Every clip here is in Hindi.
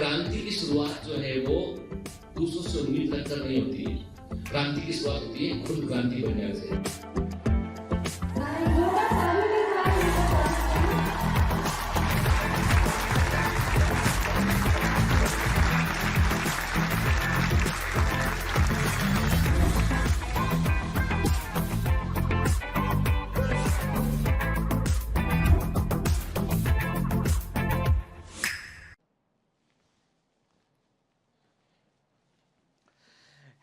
क्रांति की शुरुआत जो है वो दूसरों से उम्मीद रखकर नहीं होती है। क्रांति की शुरुआत होती है खुद क्रांति बनने से।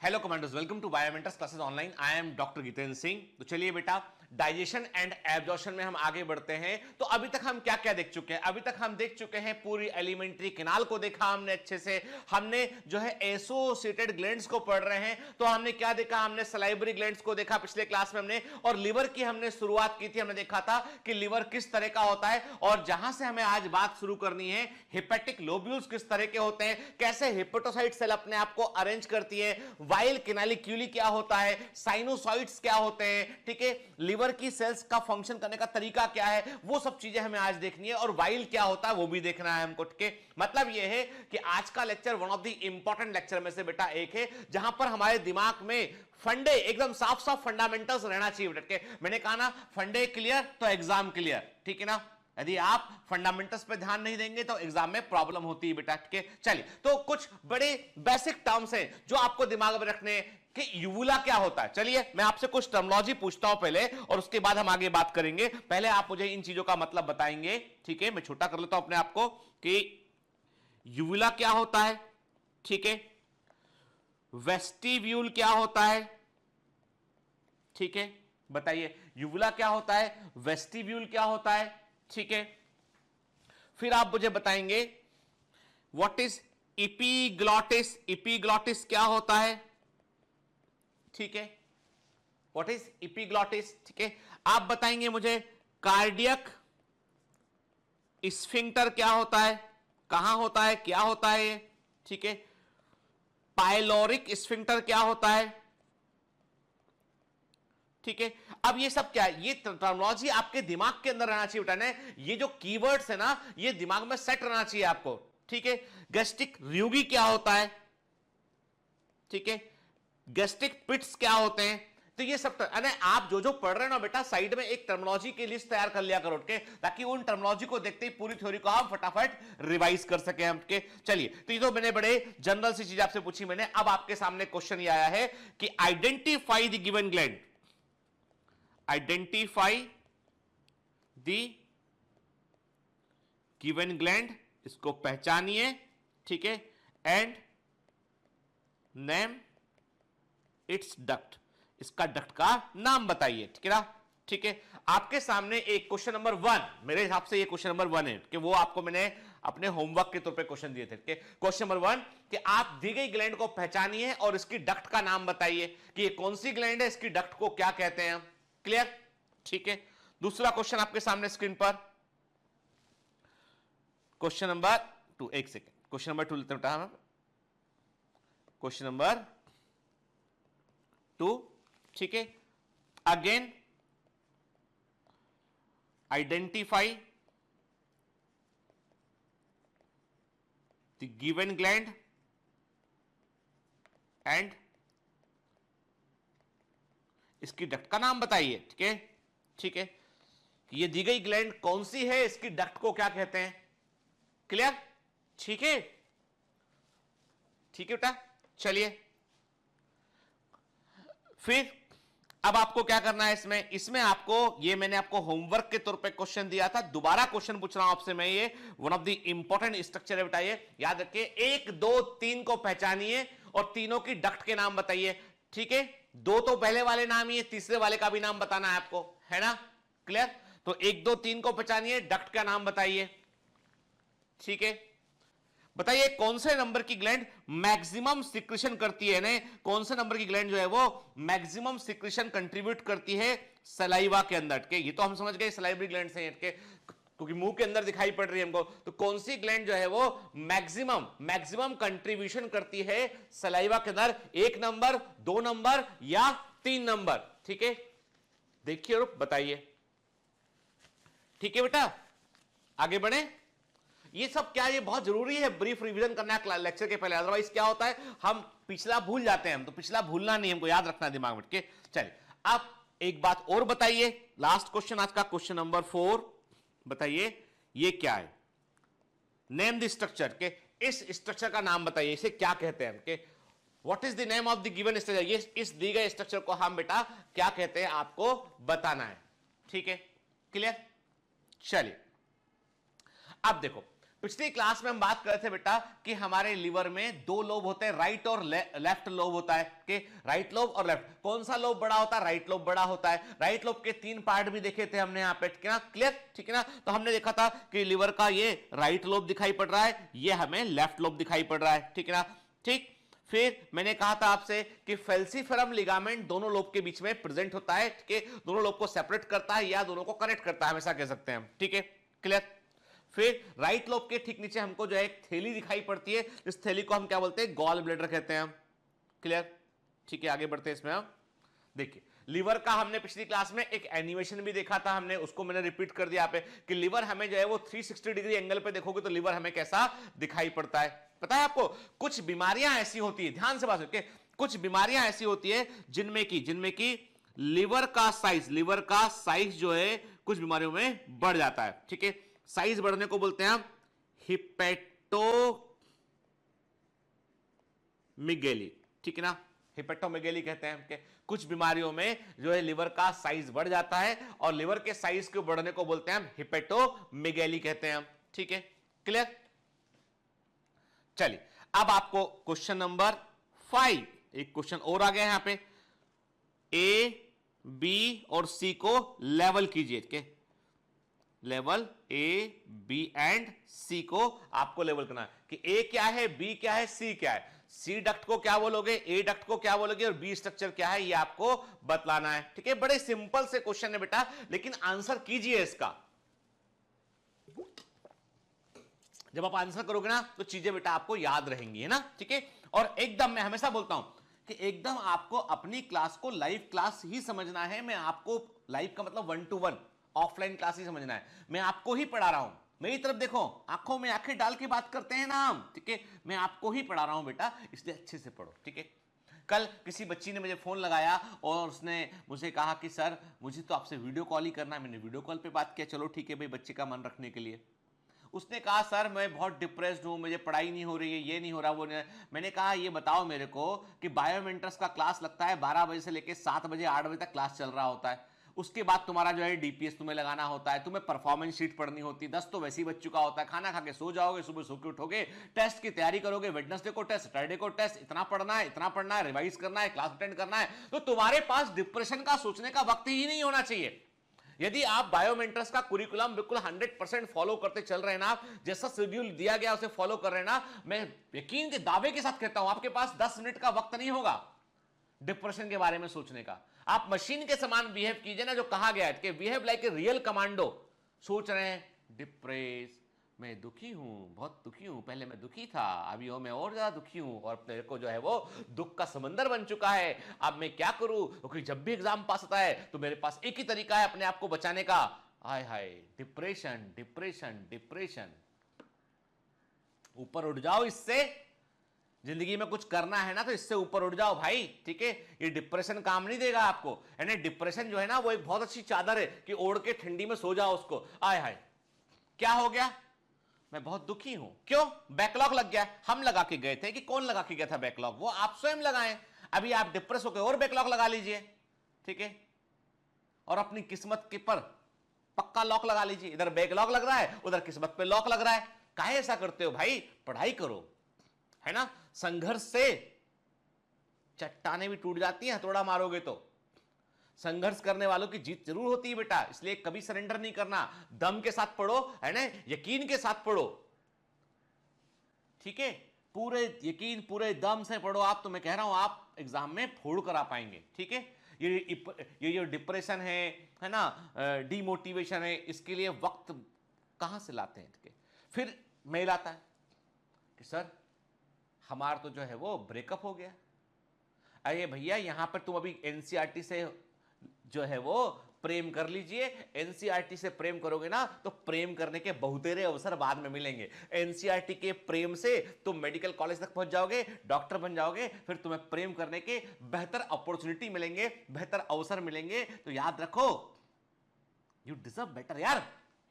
Hello commanders, welcome to Biomentors classes online. I am doctor Jitendra Singh. तो चलिए बेटा, डाइजेशन एंड एब्जॉर्प्शन में हम आगे बढ़ते हैं। तो अभी तक हम क्या क्या देख चुके हैं? अभी तक हम देख चुके हैं पूरी एलिमेंट्री कैनाल को देखा हमने अच्छे से। हमने जो है एसोसिएटेड ग्लैंड्स को पढ़ रहे हैं। तो हमने क्या देखा? हमने सलाइवरी ग्लैंड्स को देखा पिछले क्लास में हमने, और लिवर की हमने शुरुआत की थी। हमने देखा था कि लिवर किस तरह का होता है, और जहां से हमें आज बात शुरू करनी है, हेपेटिक लोब्यूल्स किस तरह के होते हैं, कैसे हेपेटोसाइट सेल अपने आप को अरेंज करती है, वाइल कैनालिक्यूली क्या होता है, साइनोसॉइड्स क्या होते हैं, ठीक है, लिवर की सेल्स का फंक्शन करने का तरीका क्या है, वो सब चीजें हमें आज देखनी है, और वाइल क्या होता है वो भी देखना है हमको। ठीक है, मतलब ये है कि आज का lecture one of the important lecture में से बेटा एक है, जहां पर हमारे दिमाग में फंडे एकदम साफ साफ फंडामेंटल्स रहना चाहिए बेटा। मैंने कहा ना, फंडे क्लियर तो एग्जाम क्लियर, ठीक है ना। यदि आप फंडामेंटल्स पे ध्यान नहीं देंगे तो एग्जाम में प्रॉब्लम होती है बेटा। ठीक है, चलिए, तो कुछ बड़े बेसिक टर्म्स हैं जो आपको दिमाग में रखने हैं कि यूवुला क्या होता है। चलिए मैं आपसे कुछ टर्मिनोलॉजी पूछता हूं पहले, और उसके बाद हम आगे बात करेंगे। पहले आप मुझे इन चीजों का मतलब बताएंगे। ठीक है, मैं छोटा कर लेता हूं अपने आप को कि यूवुला क्या होता है, ठीक है, वेस्टिब्यूल क्या होता है, ठीक है, बताइए यूवुला क्या होता है, वेस्टिब्यूल क्या होता है, ठीक है। फिर आप मुझे बताएंगे व्हाट इज इपीग्लॉटिस, इपीग्लॉटिस क्या होता है, ठीक है, व्हाट इज इपीग्लॉटिस, ठीक है। आप बताएंगे मुझे कार्डियक स्फिंक्टर क्या होता है, कहां होता है, क्या होता है ये, ठीक है। पाइलोरिक स्फिंक्टर क्या होता है, ठीक है। अब ये सब क्या है, ये टर्मिनोलॉजी आपके दिमाग के अंदर रहना चाहिए बेटा ने। ये जो कीवर्ड्स है ना, ये दिमाग में सेट रहना चाहिए आपको, ठीक है। गैस्ट्रिक रियूगी क्या होता है, ठीक है, गैस्ट्रिक पिट्स क्या होते हैं, तो ये सब आप जो जो पढ़ रहे हो ना बेटा, साइड में एक टर्मिनोलॉजी की लिस्ट तैयार कर लिया करो, के ताकि उन टर्मिनोलॉजी को देखते ही पूरी थ्योरी को आप फटाफट रिवाइज कर सके हम के। चलिए, तो ये तो मैंने बड़े जनरल सी चीज आपसे पूछी मैंने। अब आपके सामने क्वेश्चन ये आया है कि identify the given gland, identify the given gland, इसको पहचानिए, ठीक है, एंड नेम इट्स डक्ट, इसका डक्ट का नाम बताइए, ठीक है ना। ठीक है, आपके सामने एक क्वेश्चन नंबर 1, मेरे हिसाब से ये क्वेश्चन नंबर 1 है कि वो आपको मैंने अपने होमवर्क के तौर पे क्वेश्चन दिए थे। क्वेश्चन नंबर 1 कि आप दी गई ग्लैंड को पहचानिए और इसकी डक्ट का नाम बताइए कि ये कौन सी ग्लैंड है, इसकी डक्ट को क्या कहते हैं। क्लियर, ठीक है। दूसरा क्वेश्चन आपके सामने स्क्रीन पर, क्वेश्चन नंबर 2, एक सेकेंड, क्वेश्चन नंबर 2 लेते हैं। क्वेश्चन नंबर 2, ठीक है, again identify the given gland and इसकी डक्ट का नाम बताइए, ठीक है, ठीक है। ये दी गई ग्लैंड कौन सी है, इसकी डक्ट को क्या कहते हैं। क्लियर, ठीक है, ठीक है बेटा। चलिए, फिर अब आपको क्या करना है इसमें आपको, ये मैंने आपको होमवर्क के तौर पे क्वेश्चन दिया था, दोबारा क्वेश्चन पूछ रहा हूं आपसे मैं। ये one of the important structure है बेटा, ये याद रखिए। 1, 2, 3 को पहचानिए और तीनों की डक्ट के नाम बताइए, ठीक है। 2 तो पहले वाले नाम ही है, तीसरे वाले का भी नाम बताना है आपको, है ना। क्लियर, तो 1, 2, 3 को पहचानिए, डक्ट का नाम बताइए, ठीक है। बताइए कौन से नंबर की ग्लैंड मैक्सिमम सिक्रेशन करती है ना, कौन से नंबर की ग्लैंड जो है वो मैक्सिमम सिक्रेशन कंट्रीब्यूट करती है सलाइवा के अंदर के। ये तो हम समझ गए सलाइवरी ग्लैंड से के, क्योंकि मुंह के अंदर दिखाई पड़ रही है हमको। तो कौन सी ग्लैंड जो है वो मैक्सिमम कंट्रीब्यूशन करती है सलाइवा के अंदर, 1 नंबर, 2 नंबर या 3 नंबर, ठीक है। देखिए और बताइए, ठीक है बेटा, आगे बढ़े। ये सब क्या, ये बहुत जरूरी है ब्रीफ रिवीजन करना लेक्चर के पहले, अदरवाइज क्या होता है हम पिछला भूल जाते हैं। हम तो पिछला भूलना नहीं, हमको याद रखना दिमाग में के। चलिए अब एक बात और बताइए, लास्ट क्वेश्चन आज का, क्वेश्चन नंबर 4 बताइए ये क्या है? नेम द स्ट्रक्चर के, इस स्ट्रक्चर का नाम बताइए, इसे क्या कहते हैं के? What is the name of the given structure? ये इस दी गए स्ट्रक्चर को हम बेटा क्या कहते हैं आपको बताना है। ठीक है, क्लियर? चलिए अब देखो, पिछली क्लास में हम बात कर रहे थे बेटा कि हमारे लिवर में दो लोब होते हैं, राइट और लेफ्ट लोब होता है कि राइट लोब और लेफ्ट। कौन सा लोब बड़ा होता है? राइट लोब बड़ा होता है। राइट लोब के 3 पार्ट भी देखे थे हमने यहाँ पे, ठीक है ना? क्लियर, ठीक है ना? तो हमने देखा था कि लिवर का ये राइट लोब दिखाई पड़ रहा है, ये हमें लेफ्ट लोब दिखाई पड़ रहा है, ठीक है ना? ठीक, फिर मैंने कहा था आपसे कि फेल्सीफेरम लिगामेंट दोनों लोब के बीच में प्रेजेंट होता है, ठीक है? दोनों लोब को सेपरेट करता है या दोनों को कनेक्ट करता है, हमेशा कह सकते हैं, ठीक है? क्लियर? फिर राइट लोब के ठीक नीचे हमको जो है एक थैली दिखाई पड़ती है, इस थैली को हम क्या बोलते हैं? गॉल ब्लैडर कहते हैं हम। क्लियर, ठीक है? आगे बढ़ते हैं इसमें हम। देखिए लिवर का हमने पिछली क्लास में एक एनिमेशन भी देखा था, हमने उसको मैंने रिपीट कर दिया यहाँ पे कि लिवर हमें जो है वो 360 डिग्री एंगल पे देखोगे तो लिवर हमें कैसा दिखाई पड़ता है। पता है आपको कुछ बीमारियां ऐसी होती है, ध्यान से बात सुनिए, कुछ बीमारियां ऐसी होती है जिनमें की लिवर का साइज जो है कुछ बीमारियों में बढ़ जाता है, ठीक है? साइज बढ़ने को बोलते हैं हम हिपेटोमेगेली, ठीक है ना? हिपेटोमेगेली कहते हैं कि कुछ बीमारियों में जो है लिवर का साइज बढ़ जाता है और लिवर के साइज के बढ़ने को बोलते हैं हम हिपेटोमेगेली कहते हैं हम, ठीक है? क्लियर? चलिए अब आपको क्वेश्चन नंबर 5, एक क्वेश्चन और आ गया यहां पे। ए, बी और सी को लेवल कीजिए, ठीक है? लेवल ए, बी एंड सी को आपको लेवल करना है कि ए क्या है, बी क्या है, सी क्या है। सी डक्ट को क्या बोलोगे, ए डक्ट को क्या बोलोगे और बी स्ट्रक्चर क्या है, ये आपको बतलाना है, ठीक है? बड़े सिंपल से क्वेश्चन है बेटा, लेकिन आंसर कीजिए इसका। जब आप आंसर करोगे ना तो चीजें बेटा आपको याद रहेंगी, है ना? ठीक है? और एकदम मैं हमेशा बोलता हूं कि एकदम आपको अपनी क्लास को लाइव क्लास ही समझना है। मैं आपको लाइव का मतलब 1 to 1 ऑफलाइन क्लास ही समझना है। मैं आपको ही पढ़ा रहा हूं, मेरी तरफ देखो, आंखों में आंखें डाल के बात करते हैं ना हम, ठीक है? मैं आपको ही पढ़ा रहा हूं बेटा, इसलिए अच्छे से पढ़ो, ठीक है? कल किसी बच्ची ने मुझे फोन लगाया और उसने मुझे कहा कि सर मुझे तो आपसे वीडियो कॉल ही करना है। मैंने वीडियो कॉल पे बात किया, चलो ठीक है भाई, बच्चे का मन रखने के लिए। उसने कहा सर मैं बहुत डिप्रेस्ड हूँ, मुझे पढ़ाई नहीं हो रही है, ये नहीं हो रहा, वो नहीं। मैंने कहा ये बताओ मेरे को कि बायोमेंटर्स का क्लास लगता है 12 बजे से लेकर 7 बजे 8 बजे तक क्लास चल रहा होता है। उसके बाद तुम्हारा जो है डीपीएस तुम्हें लगाना होता है, तुम्हें परफॉर्मेंस शीट पढ़नी होती है, 10 तो वैसे ही बच चुका होता है, खाना खा के सो जाओगे, सुबह सो के उठोगे, टेस्ट की तैयारी करोगे, वेडनेसडे को टेस्ट, सैटरडे को टेस्ट, इतना पढ़ना है, रिवाइज करना है, क्लास अटेंड करना है। तो तुम्हारे पास डिप्रेशन का सोचने का वक्त ही नहीं होना चाहिए। यदि आप बायोमेंटर्स का कुरिकुलम बिल्कुल 100% फॉलो करते चल रहे हैं ना, जैसा शेड्यूल दिया गया उसे फॉलो कर रहे हैं ना, मैं यकीन के दावे के साथ कहता हूं आपके पास 10 मिनट का वक्त नहीं होगा डिप्रेशन के बारे में सोचने का। आप मशीन के समान बिहेव कीजिए ना, जो कहा गया है कि behave like a real commando. सोच रहे हैं डिप्रेस, मैं दुखी हूं, बहुत दुखी हूं, पहले मैं दुखी था, अभी हो मैं और ज्यादा दुखी हूं और मेरे को जो है वो दुख का समंदर बन चुका है। अब मैं क्या करूं, क्योंकि जब भी एग्जाम पास होता है तो मेरे पास एक ही तरीका है अपने आप को बचाने का, हाय हाय डिप्रेशन डिप्रेशन डिप्रेशन। ऊपर उठ जाओ इससे, जिंदगी में कुछ करना है ना तो इससे ऊपर उठ जाओ भाई, ठीक है? ये डिप्रेशन काम नहीं देगा आपको। यानी डिप्रेशन जो है ना वो एक बहुत अच्छी चादर है कि ओढ़ के ठंडी में सो जाओ उसको। आय हाय क्या हो गया, मैं बहुत दुखी हूं, क्यों? बैकलॉग लग गया। हम लगा के गए थे कि कौन लगा के गया था बैकलॉग? वो आप स्वयं लगाएं। अभी आप डिप्रेस होकर और बैकलॉग लगा लीजिए, ठीक है? और अपनी किस्मत के पर पक्का लॉक लगा लीजिए। इधर बैकलॉग लग रहा है, उधर किस्मत पे लॉक लग रहा है। काहे ऐसा करते हो भाई? पढ़ाई करो, है ना? संघर्ष से चट्टाने भी टूट जाती हैं, हथौड़ा मारोगे तो। संघर्ष करने वालों की जीत जरूर होती है बेटा, इसलिए कभी सरेंडर नहीं करना। दम के साथ पढ़ो, है ना? यकीन के साथ पढ़ो, ठीक है? पूरे यकीन पूरे दम से पढ़ो आप, तो मैं कह रहा हूं आप एग्जाम में फोड़ कर आ पाएंगे, ठीक है? ये जो डिप्रेशन है ना, डिमोटिवेशन है, इसके लिए वक्त कहां से लाते हैं, ठीक है? फिर मेल आता है कि सर हमारा तो जो है वो ब्रेकअप हो गया। अरे भैया यहां पर तुम अभी एनसीईआरटी से जो है वो प्रेम कर लीजिए। एनसीईआरटी से प्रेम करोगे ना तो प्रेम करने के बहुतेरे अवसर बाद में मिलेंगे। एनसीईआरटी के प्रेम से तुम मेडिकल कॉलेज तक पहुंच जाओगे, डॉक्टर बन जाओगे, फिर तुम्हें प्रेम करने के बेहतर अपॉर्चुनिटी मिलेंगे, बेहतर अवसर मिलेंगे। तो याद रखो, यू डिजर्व बेटर यार।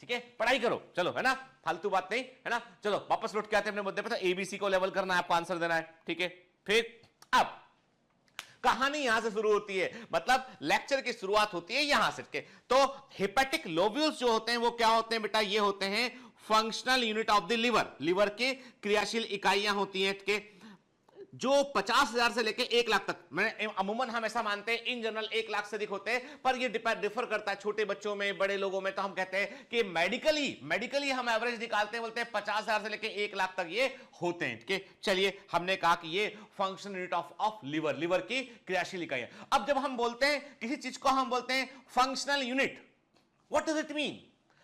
ठीक है, पढ़ाई करो, चलो, है ना, फालतू बात नहीं, है ना। चलो वापस लौट के आते हैं अपने मुद्दे पे। तो एबीसी को लेवल करना है, आपको आंसर देना है। ठीक है, फिर अब कहानी यहां से शुरू होती है, मतलब लेक्चर की शुरुआत होती है यहां से के। तो हेपेटिक लोब्यूल्स जो होते हैं वो क्या होते हैं बेटा? ये होते हैं functional unit of the liver. Liver के क्रियाशील इकाइयां होती हैं के, जो 50,000 से लेके 1 लाख तक, मैं अमूमन हम ऐसा मानते हैं इन जनरल 1 लाख से अधिक होते हैं, पर ये डिफर करता है छोटे बच्चों में, बड़े लोगों में। तो हम कहते हैं कि मेडिकली हम एवरेज निकालते हैं, बोलते हैं 50,000 से लेके 1 लाख तक ये होते हैं। ठीक है, चलिए, हमने कहा कि ये फंक्शनल यूनिट ऑफ लिवर की क्रियाशील इकाई है। अब जब हम बोलते हैं किसी चीज को, हम बोलते हैं functional unit, what does it mean?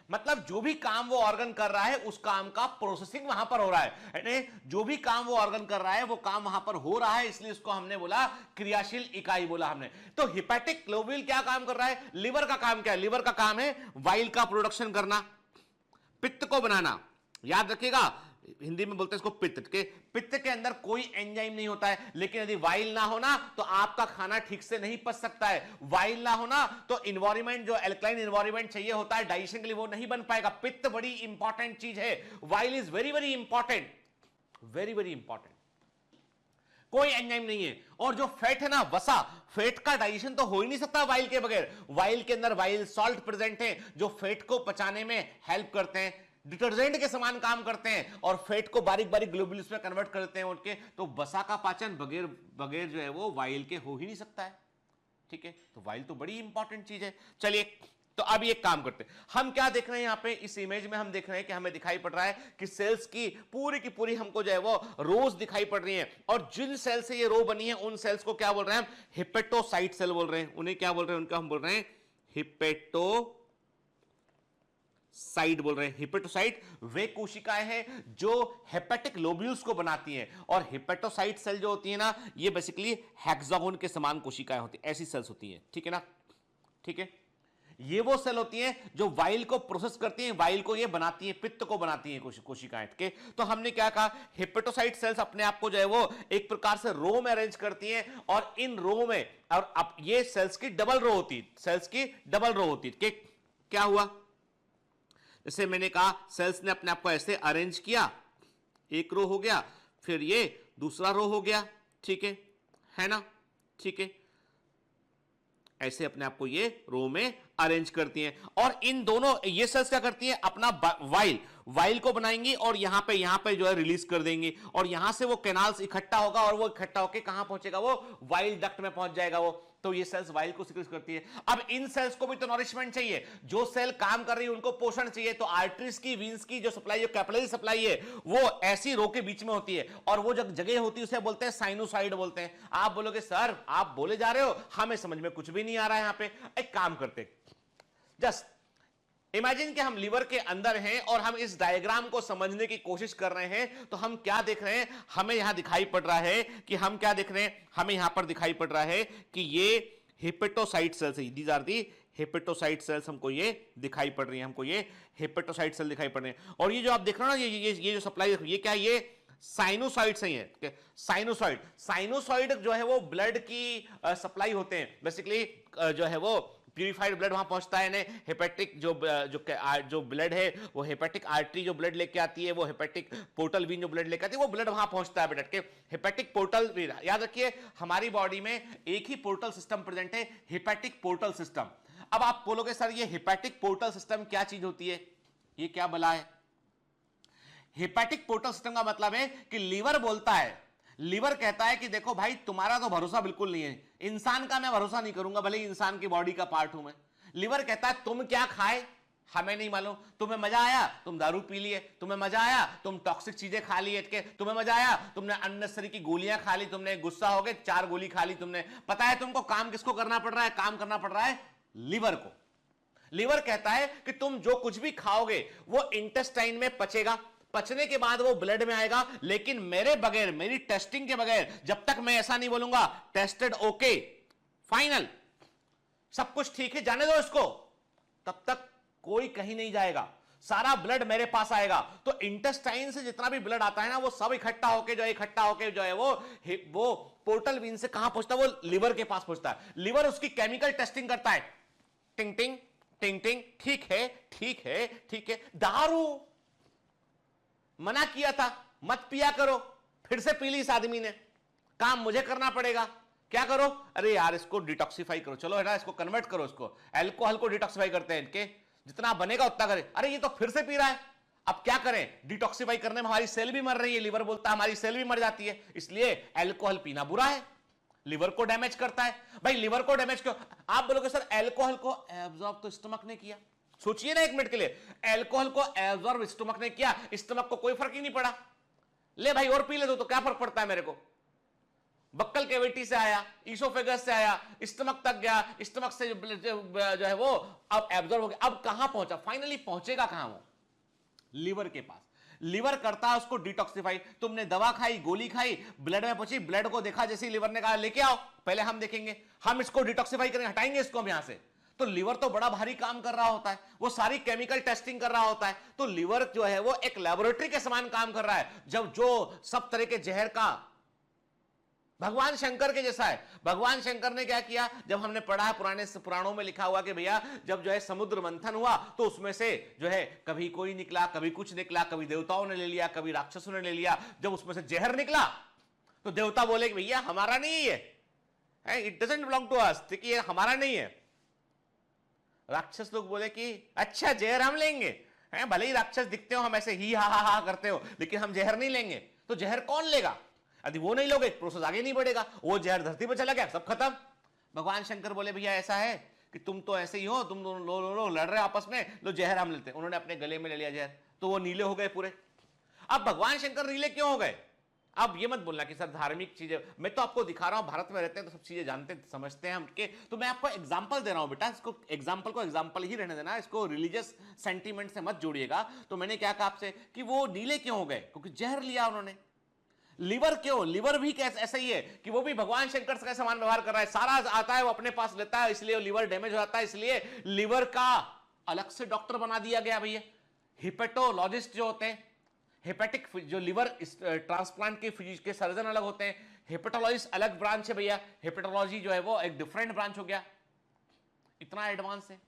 मतलब जो भी काम वो ऑर्गन कर रहा है उस काम का प्रोसेसिंग वहां पर हो रहा है। जो भी काम वो ऑर्गन कर रहा है वो काम वहां पर हो रहा है, इसलिए उसको हमने बोला क्रियाशील इकाई बोला हमने। तो हेपेटिक लोब्यूल क्या काम कर रहा है? लिवर का काम क्या है? लिवर का काम है वाइल का प्रोडक्शन करना, पित्त को बनाना। याद रखिएगा, हिंदी में बोलते हैं इसको पित्त के। पित्त के अंदर कोई एंजाइम नहीं होता है, लेकिन यदि वाइल ना होना तो आपका खाना ठीक से नहीं पच सकता है। वाइल ना होना तो इन्वायरमेंट, जो एल्कलाइन इन्वायरमेंट चाहिए होता है डाइजेशन के लिए, वो नहीं बन पाएगा। पित्त बड़ी इंपॉर्टेंट चीज है। While is very very important, very very important. कोई एंजाइम नहीं है। और जो फैट है ना, वसा, फैट का डाइजेशन तो हो ही नहीं सकता वाइल के बगैर। वाइल के अंदर वाइल सॉल्ट प्रेजेंट है जो फैट को पचाने में हेल्प करते हैं, डिटर्जेंट के समान काम करते हैं और फैट को बारीक बारीक ग्लोब्यूल्स में कन्वर्ट करते हैं उनके। तो वसा का पाचन बगैर जो है वो वाइल के हो ही नहीं सकता है। ठीक है, तो वाइल तो बड़ी इंपॉर्टेंट चीज है। चलिए, तो अब एक काम करते हैं, हम क्या देख रहे हैं यहां पे इस इमेज में? हम देख रहे हैं कि हमें दिखाई पड़ रहा है कि सेल्स की पूरी हमको जो है वो रोज दिखाई पड़ रही है। और जिन सेल से ये रो बनी है उन सेल्स को क्या बोल रहे हैं हम? हिपेटोसाइट सेल बोल रहे हैं। उन्हें क्या बोल रहे हैं? उनका हम बोल रहे हैं हिपेटोसाइट बोल रहे हैं। हिपेटोसाइट वे कोशिकाएं हैं जो हेपेटिक लोब्यूल्स को बनाती हैं। और हिपेटोसाइट सेल जो होती है ना, ये बेसिकली हेक्सागोन के समान कोशिकाएं होती हैं, ऐसी सेल्स होती हैं। ठीक है ना? ठीक है, ये वो सेल होती हैं जो वाइल को प्रोसेस करती हैं, वाइल को ये बनाती हैं, पित्त को बनाती हैं कोशिकाएं के। तो हमने क्या कहा? हेपेटोसाइट सेल्स अपने आप को जो है वो एक प्रकार से रो में अरेंज करती हैं, और इन रो में, और अब ये सेल्स की डबल रो होती, सेल्स की डबल रो होती है। क्या हुआ? जैसे मैंने कहा, सेल्स ने अपने आप को ऐसे अरेंज किया, एक रो हो गया, फिर ये दूसरा रो हो गया। ठीक है ना? ठीक है, ऐसे अपने आप को ये रो में अरेंज करती हैं। और इन दोनों ये सेल्स क्या करती हैं? अपना वाइल को बनाएंगी और यहां पे जो है रिलीज कर देंगी, और यहां से वो कैनाल्स इकट्ठा होगा, और वो इकट्ठा होकर कहां पहुंचेगा? वो वाइल डक्ट में पहुंच जाएगा वो। तो ये सेल्स वाइल को सिक्रीट करती है। अब इन सेल्स को भी तो नॉरिशमेंट चाहिए, जो सेल काम कर रही है उनको पोषण चाहिए। तो आर्टरीज की, वीन्स की जो सप्लाई, जो कैपिलरी सप्लाई है, वो ऐसी रो के बीच में होती है, और वो जो जगह होती है उसे बोलते हैं साइनोसाइड बोलते हैं। आप बोलोगे सर आप बोले जा रहे हो, हमें समझ में कुछ भी नहीं आ रहा है। यहां पे एक काम करते, जस्ट इमेजिन कि हम लिवर के अंदर हैं और हम इस डायग्राम को समझने की कोशिश कर रहे हैं। तो हम क्या देख रहे हैं? हमें यहां दिखाई पड़ रहा है कि हम क्या देख रहे हैं? हमें यहां पर दिखाई पड़ रहा है कि ये हेपेटोसाइट सेल्स है। These are the hepatocyte cells, हमको ये दिखाई पड़ रही है, हमको ये हेपेटोसाइट सेल दिखाई पड़ रहे हैं। और ये जो आप देख रहे हो ना, ये जो सप्लाई, ये क्या है? ये साइनोसाइड सही है। साइनोसाइड जो है वो ब्लड की सप्लाई होते हैं बेसिकली, जो है वो प्यूरिफाइड ब्लड वहां पहुंचता है। हेपेटिक जो ब्लड है, वो हेपेटिक आर्टरी जो ब्लड लेके आती है, वो हेपेटिक पोर्टल वीन जो ब्लड लेके आती है, वो ब्लड वहां पहुंचता है ब्लड के। हेपेटिक पोर्टल वीन, याद रखिए हमारी बॉडी में एक ही पोर्टल सिस्टम प्रेजेंट है, हेपेटिक पोर्टल सिस्टम। अब आप बोलोगे सर ये हेपेटिक पोर्टल सिस्टम क्या चीज होती है? ये क्या बला है? हेपेटिक पोर्टल सिस्टम का मतलब है कि लीवर बोलता है, लीवर कहता है कि देखो भाई तुम्हारा तो भरोसा बिल्कुल नहीं है, इंसान का मैं भरोसा नहीं करूंगा, भले ही इंसान की बॉडी का पार्ट हूं मैं। लीवर कहता है तुम क्या खाए हमें नहीं मालूम, तुम्हें मजा आया तुम दारू पी लिए, तुम्हें मजा आया तुम टॉक्सिक चीजें खा ली, तुम्हें मजा आया तुमने अननेसेसरी की गोलियां खा ली, तुमने गुस्सा हो गए 4 गोली खा ली तुमने। पता है तुमको काम किसको करना पड़ रहा है? काम करना पड़ रहा है लीवर को। लीवर कहता है कि तुम जो कुछ भी खाओगे वो इंटेस्टाइन में पचेगा, पचने के बाद वो ब्लड में आएगा, लेकिन मेरे बगैर, मेरी टेस्टिंग के बगैर, जब तक मैं ऐसा नहीं बोलूंगा टेस्टेड ओके फाइनल सब कुछ ठीक है, जाने दो इसको, तब तक कोई कहीं नहीं जाएगा, सारा ब्लड मेरे पास आएगा। तो इंटेस्टाइन से जितना भी ब्लड आता है ना, वो सब इकट्ठा होके जो है वो पोर्टल वेन से कहां पहुंचता है, वो लिवर के पास पहुंचता है। लिवर उसकी केमिकल टेस्टिंग करता है, टिंग टिंग टिंग टिंग, ठीक है ठीक है ठीक है। दारू मना किया था, मत पिया करो, फिर से पी ली इस आदमी ने, काम मुझे करना पड़ेगा, क्या करो, अरे यार इसको डिटॉक्सिफाई करो, चलो है ना, इसको कन्वर्ट करो, इसको अल्कोहल को डिटॉक्सिफाई करते हैं, इनके जितना बनेगा उतना करें। अरे ये तो फिर से पी रहा है, अब क्या करें, डिटॉक्सिफाई करने में हमारी सेल भी मर रही है, लिवर बोलता है हमारी सेल भी मर जाती है, इसलिए अल्कोहल पीना बुरा है, लिवर को डैमेज करता है। भाई लिवर को डैमेज क्यों, आप बोलोगे सर अल्कोहल को एब्जॉर्ब तो स्टमक ने किया, सोचिए ना एक मिनट के लिए, अल्कोहल को एब्जॉर्ब स्टमक ने किया, स्टमक को कोई फर्क ही नहीं पड़ा, ले भाई और पी ले दो तो क्या फर्क पड़ता है मेरे को, बक्कल कैविटी से आया, ईसोफेगस से आया, स्टमक तक गया, स्टमक से जो है वो अब एब्जॉर्ब हो गया, अब कहां पहुंचा, फाइनली पहुंचेगा कहां, वो लिवर के पास। लिवर करता है उसको डिटॉक्सिफाई। तुमने दवा खाई, गोली खाई, ब्लड में पहुंची, ब्लड को देखा, जैसे लिवर ने कहा लेके आओ, पहले हम देखेंगे, हम इसको डिटॉक्सिफाई करेंगे, हटाएंगे इसको हम यहां से। तो लिवर तो बड़ा भारी काम कर रहा होता है, वो सारी केमिकल टेस्टिंग कर रहा होता है। तो लिवर जो है वो एक लेबोरेटरी के समान काम कर रहा है, जब जो सब तरह के जहर का, भगवान शंकर के जैसा है। भगवान शंकर ने क्या किया, जब हमने पढ़ा है पुराने पुराणों में लिखा हुआ कि भैया जब जो है समुद्र मंथन हुआ तो उसमें से जो है कभी कोई निकला, कभी कुछ निकला, कभी देवताओं ने ले लिया, कभी राक्षसों ने ले लिया। जब उसमें से जहर निकला तो देवता बोले कि भैया हमारा नहीं है, it doesn't belong to us, ये हमारा नहीं है। राक्षस लोग बोले कि अच्छा जहर हम लेंगे, भले ही राक्षस दिखते हो, हम ऐसे ही हा करते हो, लेकिन हम जहर नहीं लेंगे। तो जहर कौन लेगा, यदि वो नहीं लोगे प्रोसेस आगे नहीं बढ़ेगा, वो जहर धरती पर चला गया, सब खत्म। भगवान शंकर बोले भैया ऐसा है कि तुम तो ऐसे ही हो, तुम दोनों लोग लड़ रहे आपस में, लो जहर हम लेते हैं। उन्होंने अपने गले में ले लिया जहर, तो वो नीले हो गए पूरे। अब भगवान शंकर नीले क्यों हो गए, अब ये मत बोलना कि सर धार्मिक चीजें, मैं तो आपको दिखा रहा हूं, भारत में रहते हैं तो सब चीजें जानते समझते हैं हम के, तो मैं आपको एग्जांपल दे रहा हूं बेटा, इसको एग्जांपल को एग्जांपल ही रहने देना, इसको रिलीजियस सेंटीमेंट से मत जोड़िएगा। तो मैंने क्या कहा आपसे कि वो नीले क्यों हो गए, क्योंकि जहर लिया उन्होंने। लिवर क्यों, लिवर भी कैसे ऐसा ही है कि वो भी भगवान शंकर का समान व्यवहार कर रहा है, सारा आता है वो अपने पास लेता है, इसलिए लिवर डैमेज हो जाता है, इसलिए लिवर का अलग से डॉक्टर बना दिया गया भैया। हिपेटोलॉजिस्ट जो होते हैं, हेपेटिक जो लिवर ट्रांसप्लांट के सर्जन अलग होते हैं, हेपेटोलॉजिस्ट अलग ब्रांच है भैया। हेपेटोलॉजी जो है वो एक डिफरेंट ब्रांच हो गया, इतना एडवांस है।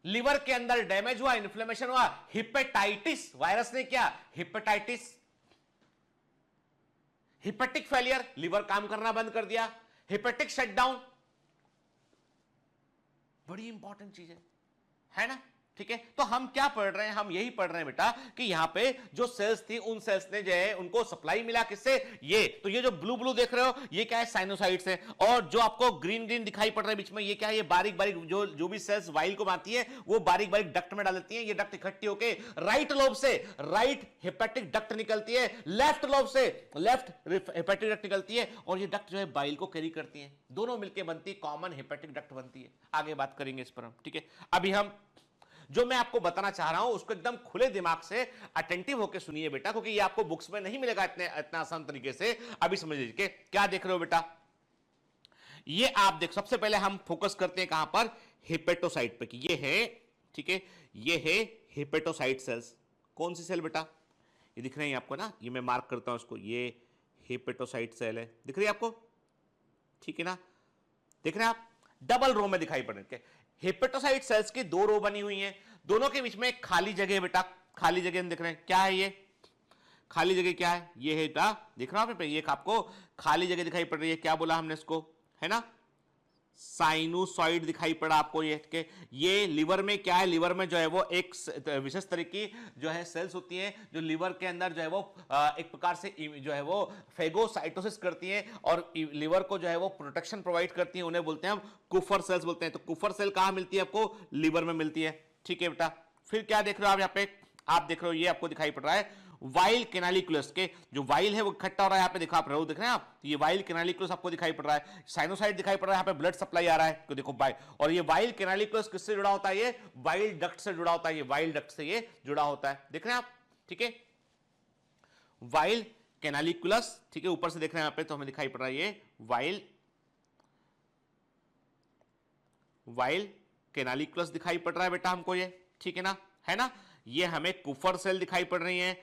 लिवर के अंदर डैमेज हुआ, इन्फ्लेमेशन हुआ, हिपेटाइटिस, वायरस ने क्या, हिपेटाइटिस, हिपेटिक फेलियर, लिवर काम करना बंद कर दिया, हिपेटिक शटडाउन, बड़ी इंपॉर्टेंट चीज है ना, ठीक है। तो हम क्या पढ़ रहे हैं, हम यही पढ़ रहे हैं बेटा कि यहां पे जो सेल्स थी, उन सेल्स ने जो है उनको सप्लाई मिला किससे, ये तो ये जो ब्लू ब्लू देख रहे हो ये क्या है, साइनोसाइड्स है। और जो आपको ग्रीन ग्रीन दिखाई पड़ रहा है बीच में, ये क्या है, ये बारीक बारीक जो भी सेल्स वाइल को बनाती है वो बारीक बारीक डक्ट में डाल देती है। ये डक्ट इकट्ठी होके राइट लोब से राइट हेपेटिक डक्ट निकलती है, लेफ्ट लोब से लेफ्ट हेपेटिक डक्ट निकलती है, और ये डक्ट जो है बाइल को कैरी करती है, दोनों मिलकर बनती है कॉमन हेपेटिक डक्ट बनती है। आगे बात करेंगे इस पर हम, ठीक है। अभी हम जो मैं आपको बताना चाह रहा हूं उसको एकदम खुले दिमाग से अटेंटिव होकर सुनिए बेटा, क्योंकि ये आपको बुक्स में नहीं मिलेगा इतना आसान तरीके से। अभी समझ लीजिए क्या देख रहे हो बेटा, ये आप देख, सबसे पहले हम फोकस करते हैं कहां पर, हेपेटोसाइट पे, कि ये है, ठीक है, ये है हेपेटोसाइट सेल्स। कौन सी सेल बेटा, ये दिख रही है आपको ना, ये मैं मार्क करता हूं इसको, ये हेपेटोसाइट सेल है, दिख रही है आपको, ठीक है ना, देख रहे हैं आप, डबल रो में दिखाई पड़ रही है। हेपेटोसाइट सेल्स की दो रो बनी हुई हैं, दोनों के बीच में एक खाली जगह है बेटा, खाली जगह हम देख रहे हैं, क्या है ये खाली जगह, क्या है ये है बेटा, दिख रहा है ये आपको खाली जगह दिखाई पड़ रही है, क्या बोला हमने इसको, है ना, साइनोसॉइड दिखाई पड़ा आपको ये लिवर में क्या है, लिवर में जो है वो एक विशेष तरह की जो है सेल्स होती हैं जो लिवर के अंदर जो है वो एक प्रकार से जो है वो फेगोसाइटोसिस करती हैं और लिवर को जो है वो प्रोटेक्शन प्रोवाइड करती हैं, उन्हें बोलते हैं हम कुफर सेल्स बोलते हैं। तो कुफर सेल कहां मिलती है आपको, लिवर में मिलती है, ठीक है बेटा। फिर क्या देख रहे हो आप यहाँ पे, आप देख रहे हो ये आपको दिखाई पड़ रहा है वाइल कैनालिकुलस, के जो वाइल है वो इकट्ठा हो रहा है, यहाँ पे दिखा आप देख रहे हैं आप, ये वाइल कैनालिकुलस आपको दिखाई पड़ रहा है, साइनोसाइड दिखाई पड़ रहा है, यहाँ पे ब्लड सप्लाई आ रहा है, तो देखो वाइल, और ये वाइल कैनालिकुलस किससे जुड़ा होता है, ये वाइल डक्ट से जुड़ा होता है, ये वाइल डक्ट से ये जुड़ा होता है, देख रहे हैं आप, ठीक है, वाइल कैनालिकुलस, ठीक है, ऊपर से देख रहे हैं यहाँ पे, तो हमें दिखाई पड़ रहा है ये वाइल वाइल कैनालिकुलस दिखाई पड़ रहा है बेटा हमको ये, ठीक है ना, ये हमें कुफर सेल दिखाई पड़ रही है,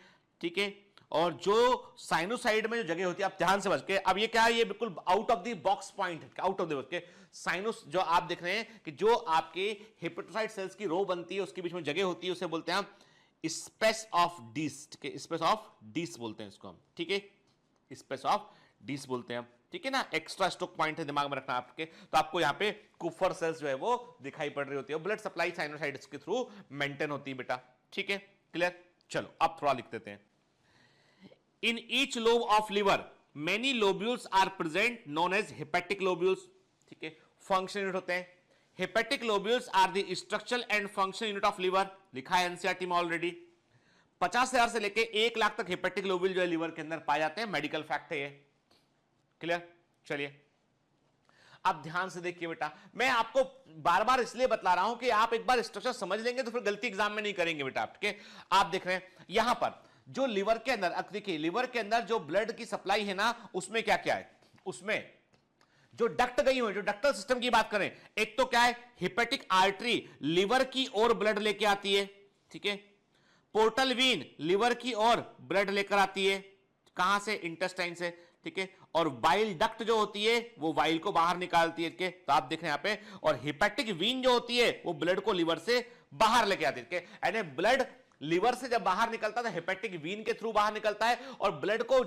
ठीक है। और जो साइनोसाइड में जो जगह होती है, आप ध्यान से समझ के, अब ये क्या है, ये बिल्कुल out of the box point है, आउट ऑफ द बॉक्स के साइनोस जो आप देख रहे हैं कि जो आपके हेपेटोसाइट सेल्स की रो बनती है उसके बीच में जगह होती है, उसे बोलते हैं हम स्पेस ऑफ डिस, ठीक है, स्पेस ऑफ डिस बोलते हैं इसको हम, ठीक है, स्पेस ऑफ डिस बोलते हैं हम, ठीक है ना। एक्स्ट्रा स्टोक पॉइंट है, दिमाग में रखना आपके। तो आपको यहाँ पे कुफर सेल्स जो है वो दिखाई पड़ रही होती है, ब्लड सप्लाई साइनोसाइड्स के थ्रू मेंटेन होती है बेटा, ठीक है, क्लियर। चलो अब थोड़ा लिख देते हैं। In each lobe of liver many lobules are present known as hepatic lobules, ठीक है, फंक्शन यूनिट होते हैं। Hepatic lobules are the structural and function unit of liver, लिखा है एनसीईआरटी में ऑलरेडी। 50,000 से लेके 1 लाख तक हेपेटिक लोब्यूल जो है लिवर के अंदर पाए जाते हैं, मेडिकल फैक्ट है ये, क्लियर। चलिए अब ध्यान से देखिए बेटा, मैं आपको बार बार इसलिए बतला रहा हूं कि आप एक बार स्ट्रक्चर समझ लेंगे तो फिर गलती एग्जाम में नहीं करेंगे बेटा, ठीक है। आप देख रहे हैं यहां पर जो लिवर के अंदर, देखिए लिवर के अंदर जो ब्लड की सप्लाई है ना, उसमें क्या क्या है, उसमें जो डक्ट गई हुई, जो डक्टल सिस्टम की बात करें, एक तो क्या है, हेपेटिक आर्टरी लिवर की ओर ब्लड लेके आती है, ठीक है। पोर्टल वीन लिवर की ओर ब्लड लेकर आती है, कहां से, इंटेस्टाइन से, ठीक है। और वाइल डक्ट जो होती है वो वाइल को बाहर निकालती है, ठीक है। तो आप देख रहे हैं यहां पे, और हेपेटिक वीन जो होती है वो ब्लड को लिवर से बाहर लेके आती है, ठीक है। यानी ब्लड लिवर से जब बाहर निकलता है तो हेपेटिक वीन के थ्रू बाहर निकलता है, और ब्लड को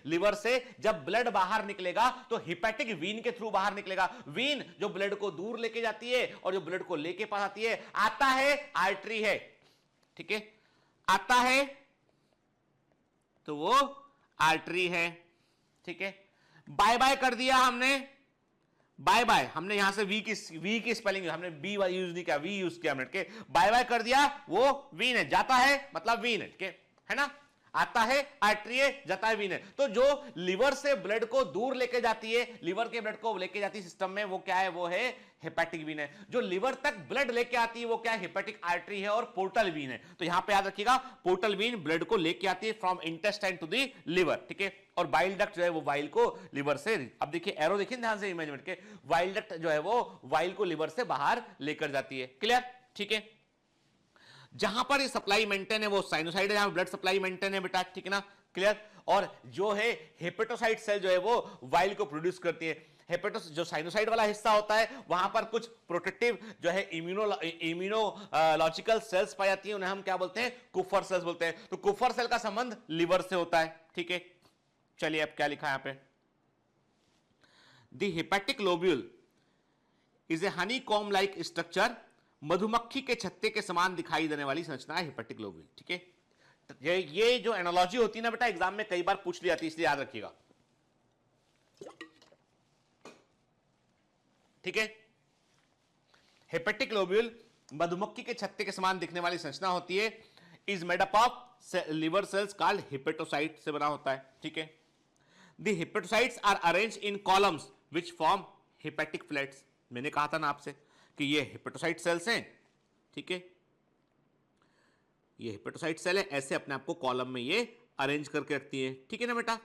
लिवर से जब ब्लड बाहर निकलेगा तो हेपेटिक वीन के थ्रू बाहर निकलेगा। वीन जो ब्लड को दूर लेके जाती है और जो ब्लड को लेके पास आती है, आता है आर्टरी है, ठीक है, आता है तो वो आर्टरी है, ठीक है। बाय बाय कर दिया हमने, बाय बाय, हमने यहां से वी की स्पेलिंग हमने बी यूज नहीं किया, वी यूज किया हमने, ठीक है। बाय बाय कर दिया, वो वीन है, जाता है मतलब वीन है, ठीक है ना। आता है आर्टरी है, जाता है वीन है। तो जो लिवर से ब्लड को दूर लेके जाती है, लिवर के ब्लड को लेके जाती है सिस्टम में, वो क्या है, वो है हेपेटिक वीन है। जो लिवर तक ब्लड लेके आती है वो क्या है, हेपेटिक आर्टरी है और पोर्टल वीन है। तो यहां पे याद रखिएगा, पोर्टल वीन ब्लड को लेके आती है from intestine to the liver, ठीक है। और वाइल डक्ट जो है वो वाइल को लिवर से, अब देखिए एरो देखिए ध्यान से इमेज में के, वाइल डक्ट जो है वो वाइल को लिवर से बाहर लेकर जाती है, क्लियर, ठीक है। जहां पर ये सप्लाई मेंटेन है वो साइनोसाइड है, जहां ब्लड सप्लाई मेंटेन है बेटा, ठीक है ना, क्लियर। और जो है हेपेटोसाइट सेल जो है वो वाइल को प्रोड्यूस करती है। हेपेटोस जो साइनोसाइड वाला हिस्सा होता है वहां पर कुछ प्रोटेक्टिव जो है इम्यूनोलॉजिकल सेल्स पाई जाती है, उन्हें हम क्या बोलते हैं, कुफर सेल्स बोलते हैं। तो कुफर सेल का संबंध लिवर से होता है, ठीक है। चलिए अब क्या लिखा है यहां पे, the hepatic lobule is a Honey com like structure, मधुमक्खी के छत्ते के समान दिखाई देने वाली संरचना है हेपेटिक लोब्यूल, ठीक है। ये जो एनालॉजी होती है ना बेटा, एग्जाम में कई बार पूछ ली जाती है, इसलिए याद रखिएगा, ठीक है। हेपेटिक लोब्यूल मधुमक्खी के छत्ते के समान दिखने वाली संरचना होती है, is made up of liver cells called hepatocyte से बना होता है, ठीक है। The hepatocytes are arrange in columns which form hepatic plates, मैंने कहा था ना आपसे कि ये हेपेटोसाइट सेल्स हैं, ठीक है, ये हेपेटोसाइट सेल है, ऐसे अपने आप को कॉलम में ये अरेंज करके रखती है, ठीक है ना बेटा,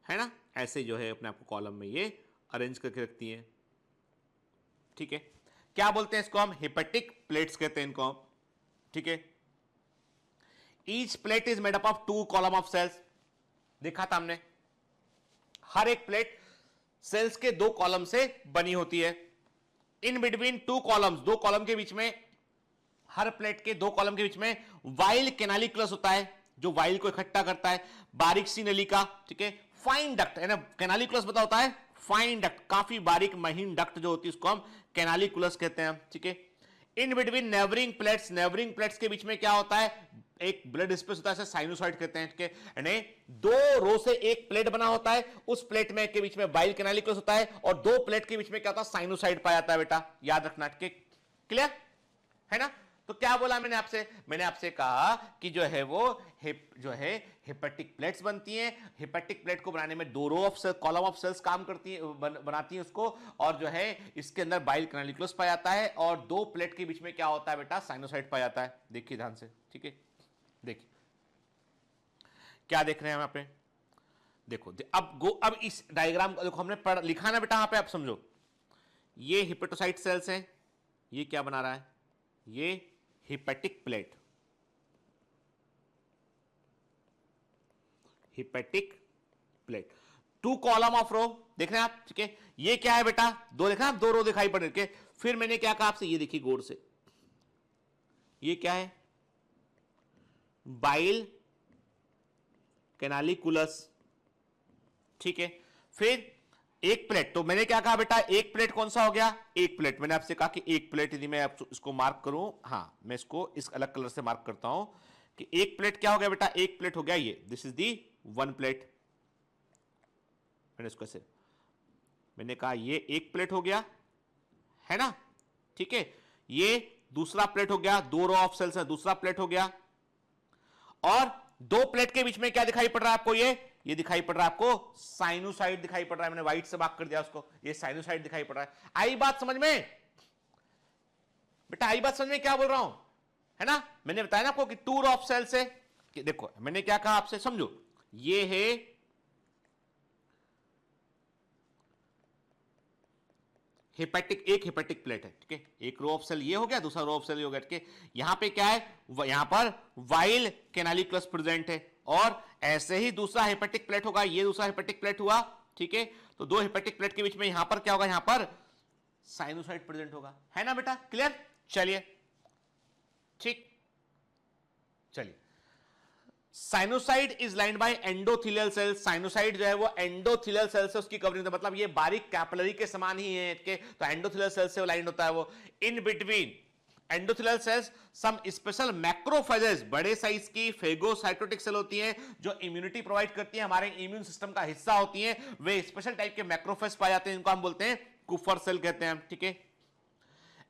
है ना, ऐसे जो है अपने आप को कॉलम में ये अरेंज करके रखती है, ठीक है। क्या बोलते हैं इसको हम, हेपेटिक प्लेट्स कहते हैं इनको हम, ठीक है। Each plate is made up of 2 column of cells, देखा था हमने, हर एक प्लेट सेल्स के 2 कॉलम से बनी होती है। इन बिटवीन 2 कॉलम्स, 2 कॉलम के बीच में, हर प्लेट के 2 कॉलम के बीच में वाइल कैनालिकुलस होता है, जो वाइल को इकट्ठा करता है, बारीक सी नली का, ठीक है। फाइन डक्ट है ना, कैनालिकुलस पता होता है, फाइन डक्ट, काफी बारीक महीन डक्ट जो होती है उसको हम कैनालिकुलस कहते हैं, ठीक है। In between neighbouring plates, neighbouring plates के बीच में क्या होता है, एक ब्लड स्पेस होता है, साइनोसाइड कहते हैं, ठीक है। यानी 2 रो से एक प्लेट बना होता है, उस प्लेट में के बीच में वाइल कैनालिकुलस होता है, और 2 प्लेट के बीच में क्या होता है, साइनोसाइड पाया जाता है बेटा, याद रखना, ठीक है, क्लियर है ना। तो क्या बोला मैंने आपसे, मैंने आपसे कहा कि जो है वो जो है हेपेटिक प्लेट्स बनती हैं, हेपेटिक प्लेट को बनाने में 2 row of cell, column of cells काम करती है, बनाती है उसको, और जो है इसके अंदर वाइल कैनालिकुलस पाया जाता है, और 2 प्लेट के बीच में क्या होता है बेटा, साइनोसाइड पाया जाता है। देखिए ध्यान से, ठीक है, देखिए क्या देख रहे हैं हम यहाँ पे, देखो अब इस डायग्राम को देखो, हमने लिखा ना बेटा यहां पे, आप समझो ये हिपेटोसाइट सेल्स हैं, ये क्या बना रहा है, ये hepatic plate, hepatic plate, 2 column of row, देख रहे हैं आप, ठीक है। ये क्या है बेटा, 2 देखा आप, 2 रो दिखाई पड़ रही है। फिर मैंने क्या कहा आपसे, ये देखिए गौर से, ये क्या है, बाइल कैनालिकुलस, ठीक है। फिर एक प्लेट, तो मैंने क्या कहा बेटा, एक प्लेट कौन सा हो गया, एक प्लेट, मैंने आपसे कहा कि एक प्लेट, यदि मैं इसको मार्क करूं, हाँ मैं इसको इस अलग कलर से मार्क करता हूं कि एक प्लेट क्या हो गया बेटा, एक प्लेट हो गया ये, दिस इज दी 1 प्लेट, मैंने इसको ऐसे, मैंने कहा ये एक प्लेट हो गया, है ना, ठीक है। ये दूसरा प्लेट हो गया, 2 रो ऑफ सेल्स है, दूसरा प्लेट हो गया, और 2 प्लेट के बीच में क्या दिखाई पड़ रहा है आपको, ये दिखाई पड़ रहा है आपको साइनोसाइड दिखाई पड़ रहा है, मैंने व्हाइट से मार्क कर दिया उसको, ये साइनोसाइड दिखाई पड़ रहा है। आई बात समझ में बेटा, आई बात समझ में, क्या बोल रहा हूं, है ना। मैंने बताया ना आपको कि 2 रो ऑफ सेल्स है, कि देखो मैंने क्या कहा आपसे, समझो ये है हिपेटिक, एक हिपेटिक प्लेट है, ठीक है, एक रो ऑफ सेल ये हो गया, दूसरा रो ऑफ सेल ये हो गया, ठीक है। यहां पे क्या है, यहां पर वाइल कैनालिकुलस प्रेजेंट है, और ऐसे ही दूसरा हिपेटिक प्लेट होगा, ये दूसरा हिपेटिक प्लेट हुआ, ठीक है। तो 2 हिपेटिक प्लेट के बीच में यहां पर क्या होगा, यहां पर साइनोसाइड प्रेजेंट होगा, है ना बेटा, क्लियर, चलिए ठीक, चलिए। Sinusoid is lined by endothelial cells, sinusoid जो है वो एंडोथेलियल सेल से उसकी कवरिंग, मतलब ये बारीक कैपिलरी के समान ही है, तो एंडोथेलियल सेल से लाइंड होता है वो। In between endothelial cells some special macrophages, बड़े साइज की फेगोसाइटोटिक सेल होती हैं जो इम्यूनिटी प्रोवाइड करती है, हमारे इम्यून सिस्टम का हिस्सा होती हैं, वे स्पेशल टाइप के मैक्रोफेज पाए जाते हैं, इनको हम बोलते हैं कुफर सेल कहते हैं, ठीक है।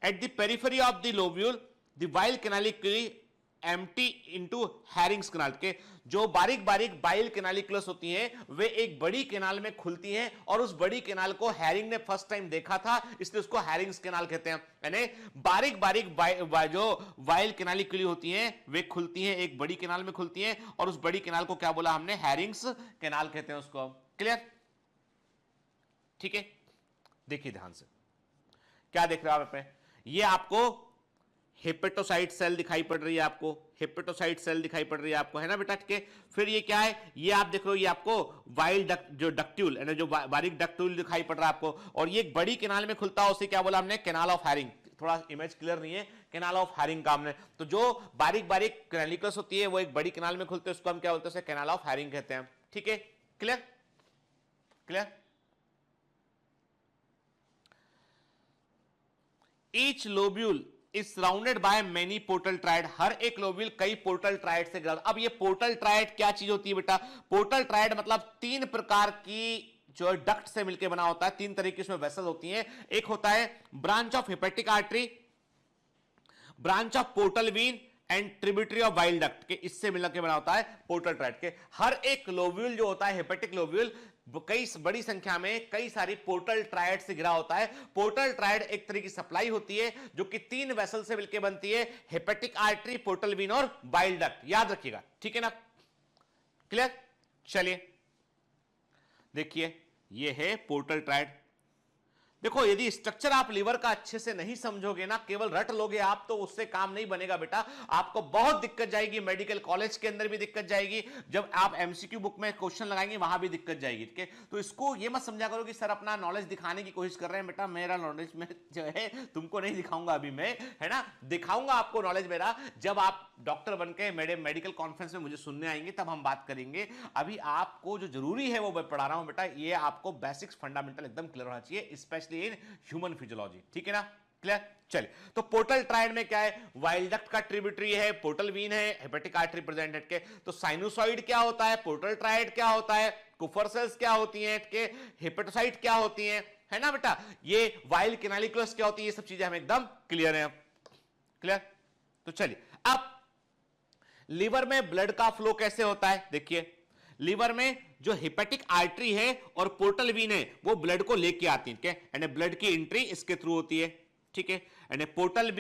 At the periphery of the lobule the bile canaliculi empty into Hering's canal, के जो बारीक बारीक बाइल कैनालिकुलस होती हैं वे एक बड़ी कैनाल में खुलती हैं, और उस बड़ी कैनाल को हैरिंग ने फर्स्ट टाइम देखा था, इसलिए उसको हैरिंग्स कैनाल कहते हैं। यानी बारीक बारीक जो वाइल कैनालिकुली होती हैं वे खुलती हैं, एक बड़ी कैनाल में खुलती हैं, और उस बड़ी कैनाल को क्या बोला हमने, हैरिंग्स कैनाल कहते हैं उसको, क्लियर, ठीक है। देखिए ध्यान से, क्या देख रहे हो आप, ये आपको हेपेटोसाइट सेल दिखाई पड़ रही है, आपको हेपेटोसाइट सेल दिखाई पड़ रही है आपको, है ना बेटा, ठीक है। फिर ये क्या है, ये आप देख रहे हो, ये आपको वाइल डक्ट, जो डक्ट्यूल है ना, जो बारीक डक्ट्यूल दिखाई पड़ रहा है आपको, और ये एक बड़ी कैनाल में खुलता है, उसे क्या बोला हमने, कैनाल ऑफ हैरिंग, थोड़ा इमेज क्लियर नहीं है, कैनाल ऑफ हैरिंग का हमने, तो जो बारीक बारीक कैनालिकुलस होती है वो एक बड़ी कैनाल में खुलते हैं, उसको हम क्या बोलते हैं, कैनाल ऑफ हैरिंग कहते हैं, ठीक है, clear, clear. Each lobule is surrounded by many portal triad, हर एक लोब्यूल कई पोर्टल ट्रायड से घिरा। अब ये पोर्टल ट्रायड क्या चीज होती है बेटा, पोर्टल ट्रायड मतलब 3 प्रकार की जो डक्ट से मिलकर बना होता है, 3 तरह की इसमें वेसल होती हैं। एक होता है branch of hepatic artery, branch of portal vein and tributary of bile duct, के इससे मिलकर बना होता है पोर्टल ट्रायड। के हर एक लोब्यूल जो होता है हेपेटिक लोब्यूल कई बड़ी संख्या में कई सारी पोर्टल ट्रायड से घिरा होता है। पोर्टल ट्रायड एक तरह की सप्लाई होती है जो कि 3 वेसल से मिलकर बनती है, हेपेटिक आर्टरी, पोर्टल वीन और बाइल डक्ट, याद रखिएगा, ठीक है ना, क्लियर। चलिए देखिए, ये है पोर्टल ट्रायड। देखो यदि स्ट्रक्चर आप लीवर का अच्छे से नहीं समझोगे ना, केवल रट लोगे आप, तो उससे काम नहीं बनेगा बेटा, आपको बहुत दिक्कत जाएगी, मेडिकल कॉलेज के अंदर भी दिक्कत जाएगी, जब आप एमसीक्यू बुक में क्वेश्चन लगाएंगे वहां भी दिक्कत जाएगी, ठीक है। तो इसको ये मत समझा करो कि सर अपना नॉलेज दिखाने की कोशिश कर रहे हैं, बेटा मेरा नॉलेज में जो है तुमको नहीं दिखाऊंगा अभी मैं, है ना, दिखाऊंगा आपको नॉलेज मेरा, जब आप डॉक्टर बनके मेडिकल कॉन्फ्रेंस में मुझे सुनने आएंगे तब हम बात करेंगे। अभी आपको जो जरूरी है वो मैं पढ़ा रहा हूं बेटा, ये आपको बेसिक्स फंडामेंटल एकदम क्लियर होना चाहिए, स्पेशली इन ह्यूमन फिजियोलॉजी, ठीक है ना, क्लियर। चलिए, तो पोर्टल ट्रायड में क्या है, वाइल डक्ट का ट्रिब्यूटरी है, पोर्टल वीन है, हेपेटिक आर्टरी प्रेजेंट के। तो साइनोसॉइड क्या होता है, पोर्टल ट्रायड क्या होता है, कुफर सेल्स क्या होती हैं के, हेपेटोसाइट क्या होती हैं, है ना बेटा, ये वाइल कैनालिकुलस क्या होती है, ये सब चीजें हमें एकदम क्लियर है, क्लियर। तो चलिए, अब लीवर में ब्लड का फ्लो कैसे होता है, देखिए लीवर में जो हेपेटिक आर्टरी है और पोर्टल वीन है वो ब्लड को लेके आती है, ब्लड की एंट्री इसके थ्रू होती है, ठीक है। पोर्टल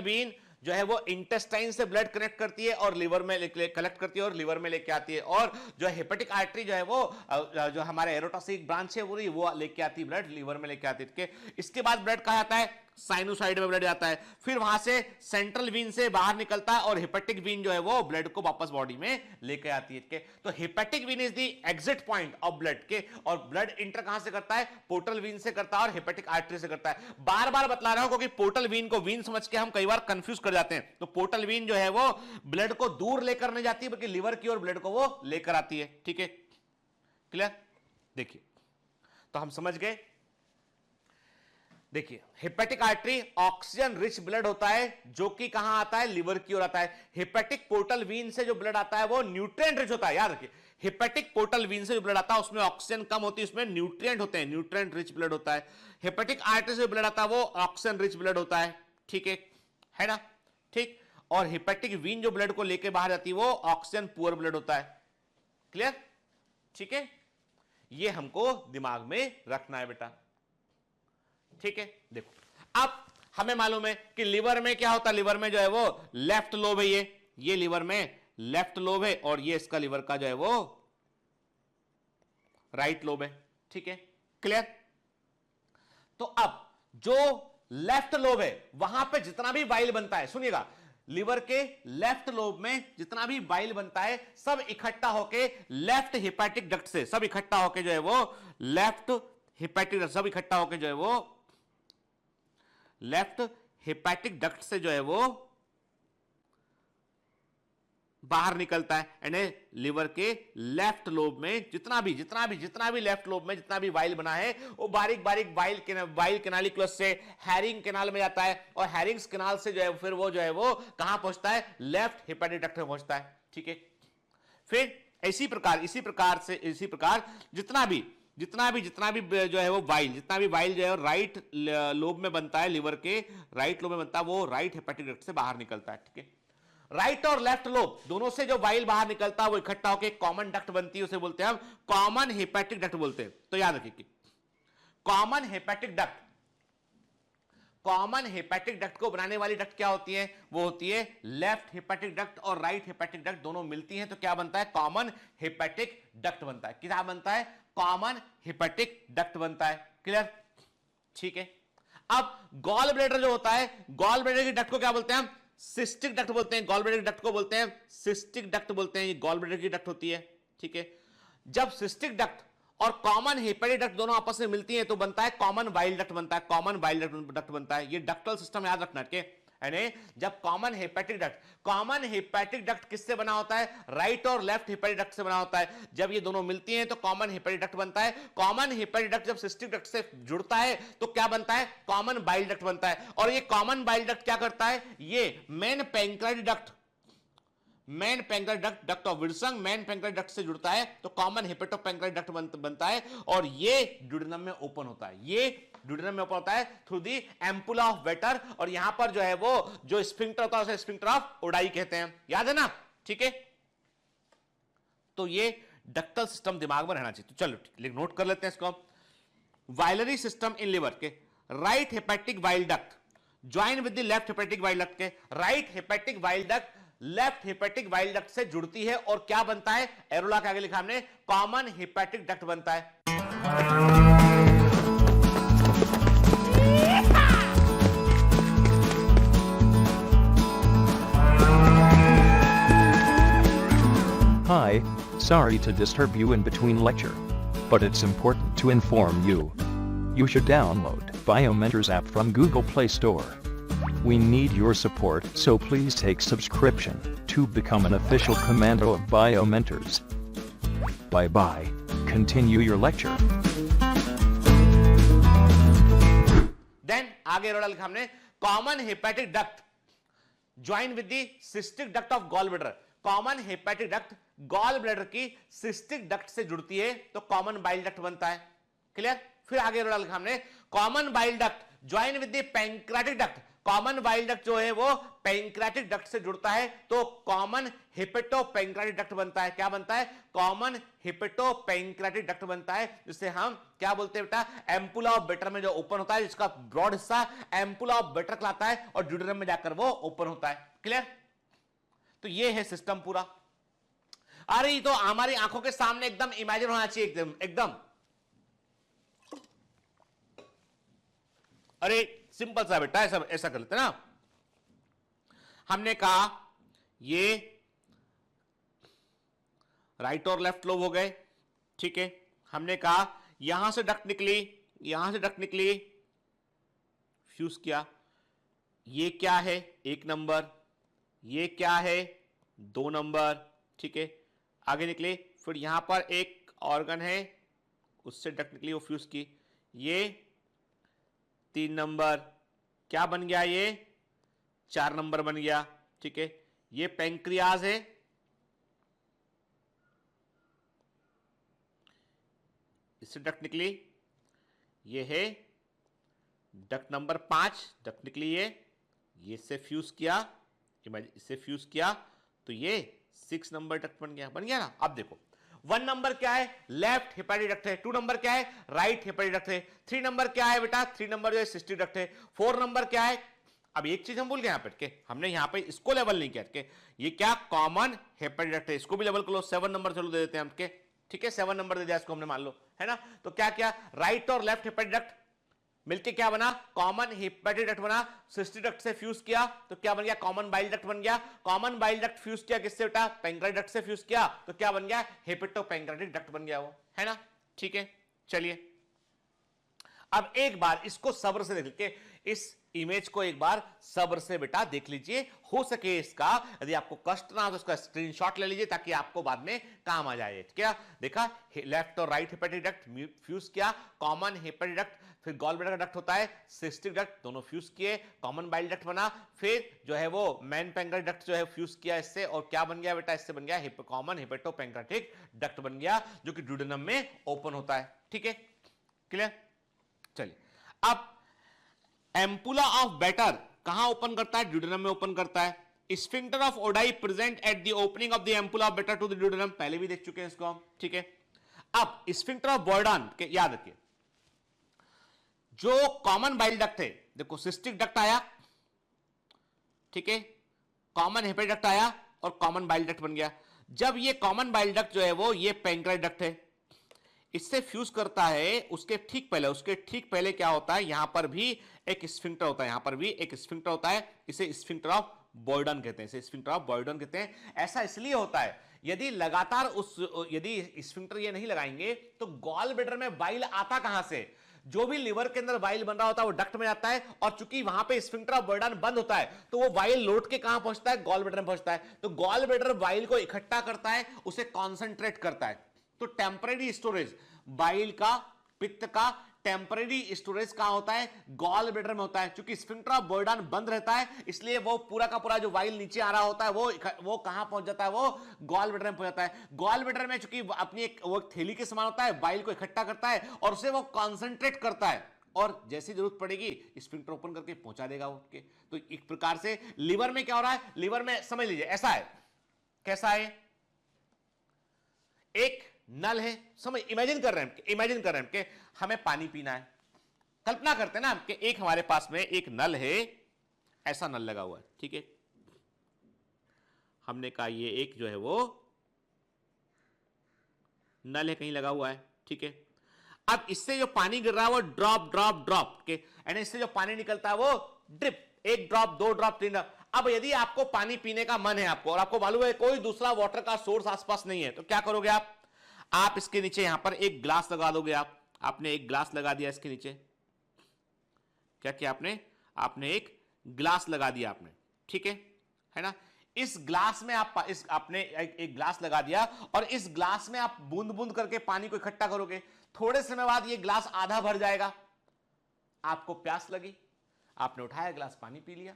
वीन जो है वो इंटेस्टाइन से ब्लड कनेक्ट करती है और लिवर में कलेक्ट करती है और लिवर में लेके आती है, और जो हेपेटिक आर्टरी जो है वो जो हमारे एरोटोसिक ब्रांच है वो लेके आती है ब्लड, लिवर में लेके आती है। इसके बाद ब्लड कहाँ जाता है, साइनोसाइड में ब्लड जाता है, फिर वहां से सेंट्रल वीन से बाहर निकलता है और हेपेटिक वीन जो है वो ब्लड को वापस बॉडी में लेके आती है। तो hepatic vein is the exit point of blood के, और ब्लड इंटर कहां से करता है, पोर्टल वीन से करता है और हेपेटिक आर्टरी से करता है। बार बार बतला रहा हूं क्योंकि पोर्टल वीन को वीन समझ के हम कई बार कंफ्यूज कर जाते हैं। तो पोर्टल वीन जो है वो ब्लड को दूर लेकर नहीं जाती बल्कि लिवर की ओर ब्लड को वो लेकर आती है। ठीक है, क्लियर? देखिए तो हम समझ गए। देखिए hepatic artery oxygen rich blood होता है जो कि कहां आता है, लिवर की ओर आता है। हेपेटिक पोर्टल वीन से जो ब्लड आता है वो न्यूट्रिएंट रिच होता है, याद रखिए। हेपेटिक पोर्टल वीन से जो ब्लड आता है उसमें ऑक्सीजन कम होती है, उसमें न्यूट्रिएंट होते हैं, न्यूट्रिएंट रिच ब्लड होता है। हेपेटिक आर्टरी से जो ब्लड आता है वो ऑक्सीजन रिच ब्लड होता है। ठीक है ना? ठीक। और हेपेटिक वीन जो ब्लड को लेके बाहर जाती है वो ऑक्सीजन पुअर ब्लड होता है। क्लियर? ठीक है, ये हमको दिमाग में रखना है बेटा। ठीक है, देखो अब हमें मालूम है कि लिवर में क्या होता है, लिवर में जो है वो लेफ्ट लोब है, ये लिवर में लेफ्ट लोब है और ये इसका लिवर का जो है वो राइट लोब है। ठीक है, क्लियर? तो अब जो लेफ्ट लोब है वहां पे जितना भी बाइल बनता है, सुनिएगा, लिवर के लेफ्ट लोब में जितना भी बाइल बनता है सब इकट्ठा होके लेफ्ट हेपेटिक डक्ट से, सब इकट्ठा होके जो है वो लेफ्ट हेपेटिक, सब इकट्ठा होके जो है वो लेफ्ट हेपेटिक डक्ट से जो है वो बाहर निकलता है। यानी लिवर के लेफ्ट लोब में जितना भी लेफ्ट लोब में जितना भी वाइल बना है वो बारीक बारीक वाइल कैनालिकुलस से हैरिंग कैनाल में जाता है, और हैरिंग्स कैनाल से जो है फिर वो जो है वो कहां पहुंचता है, लेफ्ट हेपेटिक डक्ट में पहुंचता है। ठीक है, फिर इसी प्रकार जितना भी जो है वो जितना भी वाइल जो है राइट लोब में बनता है, लिवर के राइट लोब में बनता है, वो राइट हेपेटिक डक्ट से बाहर निकलता है। ठीक है, राइट और लेफ्ट लोब दोनों से जो वाइल बाहर निकलता है वो इकट्ठा होकर कॉमन डक्ट बनती है, उसे बोलते हैं हम कॉमन हेपेटिक डक्ट बोलते हैं। तो याद रखिए कॉमन हेपेटिक डक्ट को बनाने वाली डक्ट क्या होती है, वो होती है लेफ्ट हेपेटिक डक्ट, और राइट हेपेटिक डक्ट दोनों मिलती हैं तो क्या बनता है, कॉमन हेपेटिक डक्ट बनता है। क्या बनता है, कॉमन हेपेटिक डक्ट बनता है। क्लियर? ठीक है, अब गॉल ब्लैडर जो होता है, गॉल ब्लैडर की डक्ट को क्या बोलते हैं हम, सिस्टिक डक्ट बोलते हैं। गॉल ब्लैडर की डक्ट को बोलते हैं सिस्टिक डक्ट बोलते हैं, ये गॉल ब्लैडर की डक्ट होती है। ठीक है, जब सिस्टिक डक्ट और कॉमन हेपेटिक डक्ट दोनों आपस में मिलती हैं तो बनता है कॉमन बाइल डक्ट बनता है, कॉमन बाइल डक्ट बनता है। ये डक्टल सिस्टम याद रखना है। यानी जब कॉमन हेपेटिक डक्ट किससे बना होता है, राइट और लेफ्ट हेपेटिक डक्ट से बना होता है। जब ये दोनों मिलती हैं तो कॉमन हेपेटिक डक्ट बनता है। कॉमन हेपेटिक डक्ट जब सिस्टिक डक्ट से जुड़ता है तो क्या बनता है, कॉमन बाइल डक्ट बनता है। और ये कॉमन बाइल डक्ट क्या करता है, ये main pancreatic duct of Wilson main pancreatic duct से जुड़ता है तो कॉमन हेपेटोपैंक्रियाटिक डक्ट बनता है, और ये ड्यूडेनम में ओपन होता है। ये ड्यूडेनम में ओपन होता है through the ampulla of waiter, और यहां पर जो है वो जो स्फिंक्टर होता है उसे स्फिंक्टर ऑफ ओडाई कहते हैं। याद है ना? ठीक है, तो ये डक्टल सिस्टम दिमाग में रहना चाहिए। तो चलो नोट कर लेते हैं इसको। वाइलरी सिस्टम इन लिवर के right hepatic bile duct join with the left hepatic bile duct के right hepatic bile duct left hepatic bile duct से जुड़ती है और क्या बनता है, एरोला के आगे लिखा हमने कॉमन हेपेटिक डक्ट बनता है। Hi, sorry to disturb you in between lecture, but it's important to inform you. You should download Biomentors app from Google Play Store. We need your support, so please take subscription to become an official commando of Biomentors. Bye bye. Continue your lecture. Then आगे रोड़ा लिखा हमने common hepatic duct join with the cystic duct of gall bladder. Common hepatic duct gall bladder की सिस्टिक डक्ट से जुड़ती है तो कॉमन बाइल डक्ट बनता है। क्लियर? फिर आगे रोड़ा लिखा हमने common bile duct join with the pancreatic duct. Common bile duct जो है वो पैंक्रियाटिक डक्ट से जुड़ता है, तो कॉमन हिपेटो पैंक्रियाटिक डक्ट बनता है। क्या बनता है? कॉमन हिपेटो पैंक्रियाटिक डक्ट बनता है, जिसे हम क्या बोलते हैं बेटा? एम्पुला ऑफ बेटर में जो ओपन होता है, जिसका ब्रॉड हिस्सा एम्पुला ऑफ बेटर कहलाता है और ड्यूडेनम में जाकर वो ओपन होता है। क्लियर? तो ये है सिस्टम पूरा। अरे ये तो हमारी आंखों के सामने एकदम इमेजिन होना चाहिए, एकदम एकदम। अरे सिंपल सा बेटा, ऐसा ऐसा कर लेते ना। हमने कहा ये राइट और लेफ्ट लोब हो गए, ठीक है। हमने कहा यहां से डक्ट निकली, यहां से डक्ट निकली, फ्यूज किया। ये क्या है? 1 नंबर। ये क्या है? 2 नंबर, ठीक है। आगे निकले, फिर यहां पर एक ऑर्गन है, उससे डक्ट निकली, वो फ्यूज की। ये 3 नंबर। क्या बन गया? ये 4 नंबर बन गया, ठीक है। ये पैंक्रियाज है, इससे डक्ट निकली। ये है डक्ट नंबर 5, डक्ट निकली। ये इससे फ्यूज किया, इससे फ्यूज किया, तो ये 6 नंबर डक्ट बन गया ना। अब देखो 1 नंबर क्या है? लेफ्ट हेपेटिक डक्ट है। 2 नंबर क्या है? राइट हेपेटिक डक्ट है। 3 नंबर क्या है बेटा? 3 नंबर जो है सिस्टिक डक्ट है। 4 नंबर क्या है? अब एक चीज हम भूल गए यहां पे के, हमने यहां पे इसको लेवल नहीं किया के, ये क्या? कॉमन हेपेटिक डक्ट है, इसको भी लेवल कर लो। 7 नंबर चलो दे देते हैं हम के, ठीक है। 7 नंबर दे दिया इसको हमने, मान लो, है ना। तो क्या क्या? राइट और लेफ्ट हेपेटिक डक्ट मिलके क्या बना? कॉमन हेपेटिक डक्ट बना। सिस्टिक डक्ट से फ्यूज किया तो क्या बन गया? कॉमन बाइल डक्ट बन गया। कॉमन बाइल डक्ट फ्यूज किया किससे बेटा? पैंक्रियाटिक डक्ट से फ्यूज किया, तो क्या बन गया? हेपेटो पैंक्रियाटिक डक्ट बन गया वो, है ना। ठीक है, चलिए अब एक बार इसको सब्र से देख के, इस इमेज को एक बार सब्र से बेटा देख लीजिए। हो सके इसका, यदि आपको कष्ट ना हो तो इसका स्क्रीनशॉट ले लीजिए ताकि आपको बाद में काम आ जाए। क्या देखा? लेफ्ट और राइट हेपेटिक डक्ट फ्यूज किया, कॉमन हेपेटिक डक्ट, फिर गॉल ब्लैडर का डक्ट होता है, सिस्टिक डक्ट, दोनों फ्यूज किए, कॉमन बाइल डक्ट बना, फिर जो है वो मेन पैंक्रियाटिक डक्ट जो है फ्यूज किया इससे, और क्या बन गया बेटा? इससे बन गया कॉमन हेपेटो पैंक्रियाटिक डक्ट बन गया, जो कि ड्यूडेनम में ओपन होता है। ठीक है, क्लियर? चलिए अब एम्पुला ऑफ बेटर कहां ओपन करता है? ड्यूडेनम में ओपन करता है। Sphincter of Oddi present at the opening of the ampulla of Vater to the duodenum, पहले भी देख चुके हैं इसको हम, ठीक है। अब स्फिंक्टर ऑफ बॉयडन के याद रखिए, जो कॉमन बाइल डक्ट है, देखो सिस्टिक डक्ट आया, ठीक है, कॉमन हेपेटिक डक्ट आया और कॉमन बाइल डक्ट बन गया। जब ये कॉमन बाइल डक्ट जो है वो ये पैंक्रियाटिक डक्ट है, इससे फ्यूज करता है, उसके ठीक पहले क्या होता है? यहां पर भी एक स्फिंक्टर होता है, यहां पर भी एक स्फिंक्टर होता है, इसे स्फिंक्टर ऑफ बॉयडन कहते हैं, इसे स्फिंक्टर ऑफ बॉयडन कहते हैं। ऐसा इसलिए होता है, यदि लगातार यदि स्फिंक्टर ये नहीं लगाएंगे तो गॉल ब्लैडर में बाइल आता कहां से? जो भी लिवर के अंदर बाइल बन रहा होता है वो डक्ट में जाता है, और चूंकि वहां पे स्फिंक्टर ऑफ बॉयडन बंद होता है तो वो बाइल लौट के कहां पहुंचता है? गॉल ब्लैडर में पहुंचता है। तो गॉल ब्लैडर बाइल को इकट्ठा करता है, उसे कॉन्सेंट्रेट करता है। तो टेम्परेरी स्टोरेज बाइल का, पित्त का टेम्परेरी स्टोरेज कहां होता है? गॉल ब्लैडर में होता है। क्योंकि स्फिंक्टर ऑफ बॉयडन बंद रहता है, इसलिए वो पूरा का पूरा जो बाइल नीचे आ रहा होता है वो कहां पहुंच जाता है? वो गॉल ब्लैडर में पहुंच जाता है। गॉल ब्लैडर में चूंकि अपनी एक थैली के समान होता है, बाइल को इकट्ठा करता है और उसे वो कॉन्सेंट्रेट करता है, और जैसी जरूरत पड़ेगी स्फिंक्टर ओपन करके पहुंचा देगा उसके। तो एक प्रकार से लिवर में क्या हो रहा है? लिवर में समझ लीजिए ऐसा है, कैसा है? एक नल है, समझ, इमेजिन कर रहे हैं कि हमें पानी पीना है। कल्पना करते हैं ना कि एक हमारे पास में एक नल है, ऐसा नल लगा हुआ है, ठीक है। हमने कहा ये एक जो है वो नल है, कहीं लगा हुआ है, ठीक है। अब इससे जो पानी गिर रहा है वो ड्रॉप ड्रॉप ड्रॉप के, यानी इससे जो पानी निकलता है वो ड्रिप, 1 ड्रॉप, 2 ड्रॉप, 3 ड्रॉप। अब यदि आपको पानी पीने का मन है आपको, और आपको मालूम है कोई दूसरा वाटर का सोर्स आसपास नहीं है, तो क्या करोगे आप इसके नीचे यहां पर एक ग्लास लगा दोगे। आपने एक ग्लास लगा दिया इसके नीचे, क्या किया आपने एक ग्लास लगा दिया आपने, ठीक है ना। इस ग्लास में आपने एक ग्लास लगा दिया, और इस ग्लास में आप बूंद बूंद करके पानी को इकट्ठा करोगे। थोड़े समय बाद ये ग्लास आधा भर जाएगा, आपको प्यास लगी, आपने उठाया ग्लास, पानी पी लिया।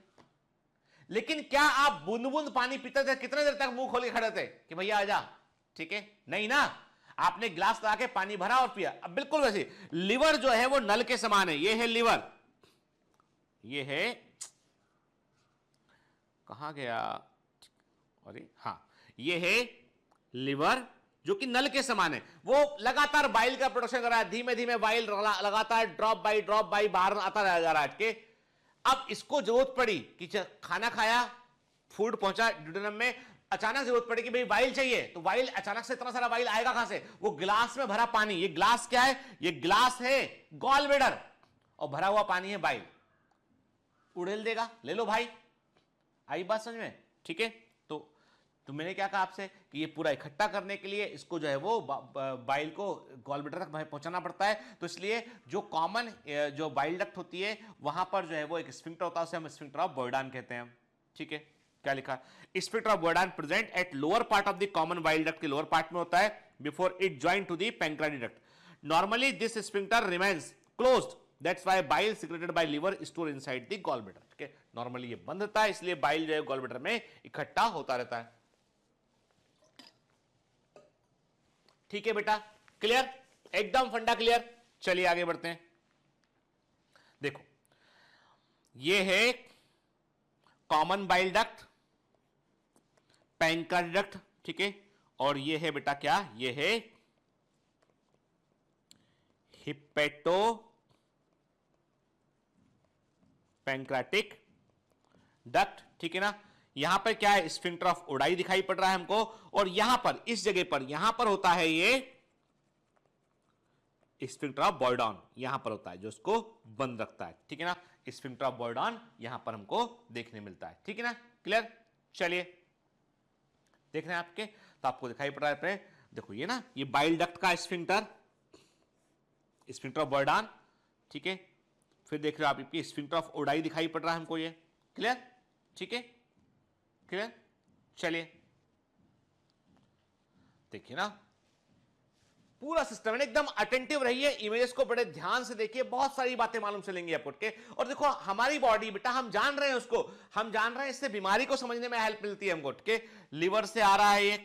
लेकिन क्या आप बूंद बूंद पानी पीते थे? कितने देर तक मुंह खोल के खड़े थे कि भैया आजा? ठीक है, नहीं ना। आपने ग्लास लगा के पानी भरा और पिया। अब बिल्कुल वैसे लिवर जो है वो नल के समान है। ये है लिवर, ये है कहां गया, अरे हाँ, ये है लिवर जो कि नल के समान है, वो लगातार बाइल का प्रोडक्शन कर रहा है, धीमे धीमे बाइल लगातार ड्रॉप बाई बाहर आता जा रहा है के। अब इसको जरूरत पड़ी कि खाना खाया, फूड पहुंचा ड्यूडेनम में, अचानक जरूरत पड़ी कि भाई बाइल चाहिए, तो बाइल अचानक से इतना सारा बाइल आएगा कहां से, वो गिलास में भरा पानी, ये ग्लास क्या है, ये ग्लास है गॉल ब्लैडर, और भरा हुआ पानी है बाइल, उड़ेल देगा, ले लो भाई, आई बात समझ में, ठीक है। तो मैंने क्या कहा आपसे कि ये पूरा इकट्ठा करने के लिए इसको जो है वो बाइल को गॉल ब्लैडर तक पहुंचाना पड़ता है, तो इसलिए जो कॉमन जो बाइल डक्ट होती है वहां पर जो है वो एक स्फिंक्टर होता है, उसे हम स्फिंक्टर ऑफ बॉयडान कहते हैं, ठीक है। क्या लिखा, sphincter of Boyden present at lower part of the common bile duct के लोअर पार्ट में होता है before it join to the pancreatic duct. Normally this sphincter remains closed, that's why bile secreted by liver store inside the gall bladder, ठीक है। नॉर्मली ये बंद रहता है, इसलिए बाइल जो है गॉल ब्लैडर में इकट्ठा होता रहता है, ठीक है बेटा, क्लियर, एकदम फंडा क्लियर। चलिए आगे बढ़ते हैं। देखो ये है common bile duct, pancreatic duct, ठीक है, और ये है बेटा क्या, ये है हिपेटो पैंक्रियाटिक डक्ट, ठीक है ना। यहां पर क्या है, स्फिंक्टर ऑफ ओडाई दिखाई पड़ रहा है हमको, और यहां पर इस जगह पर यहां पर होता है ये स्फिंक्टर ऑफ बॉयडान, यहां पर होता है जो उसको बंद रखता है, ठीक है ना। स्फिंक्टर ऑफ बॉयडान यहां पर हमको देखने मिलता है, ठीक है ना, क्लियर। चलिए देख रहे हैं आपके, तो आपको दिखाई पड़ रहा है, देखो ये ना, ये बाइल डक्ट का स्फिंक्टर ऑफ बॉयडान, ठीक है। फिर देख रहे हो आप स्फिंक्टर ऑफ ओडाई दिखाई पड़ रहा है हमको, ये क्लियर, ठीक है, क्लियर। चलिए देखिए ना, पूरा सिस्टम है, एकदम अटेंटिव रहिए, इमेजेस को बड़े ध्यान से देखिए, बहुत सारी बातें मालूम चलेंगी आपको के। और देखो हमारी बॉडी बेटा, हम जान रहे हैं उसको, हम जान रहे हैं, इससे बीमारी को समझने में हेल्प मिलती है हमको के। लिवर से आ रहा है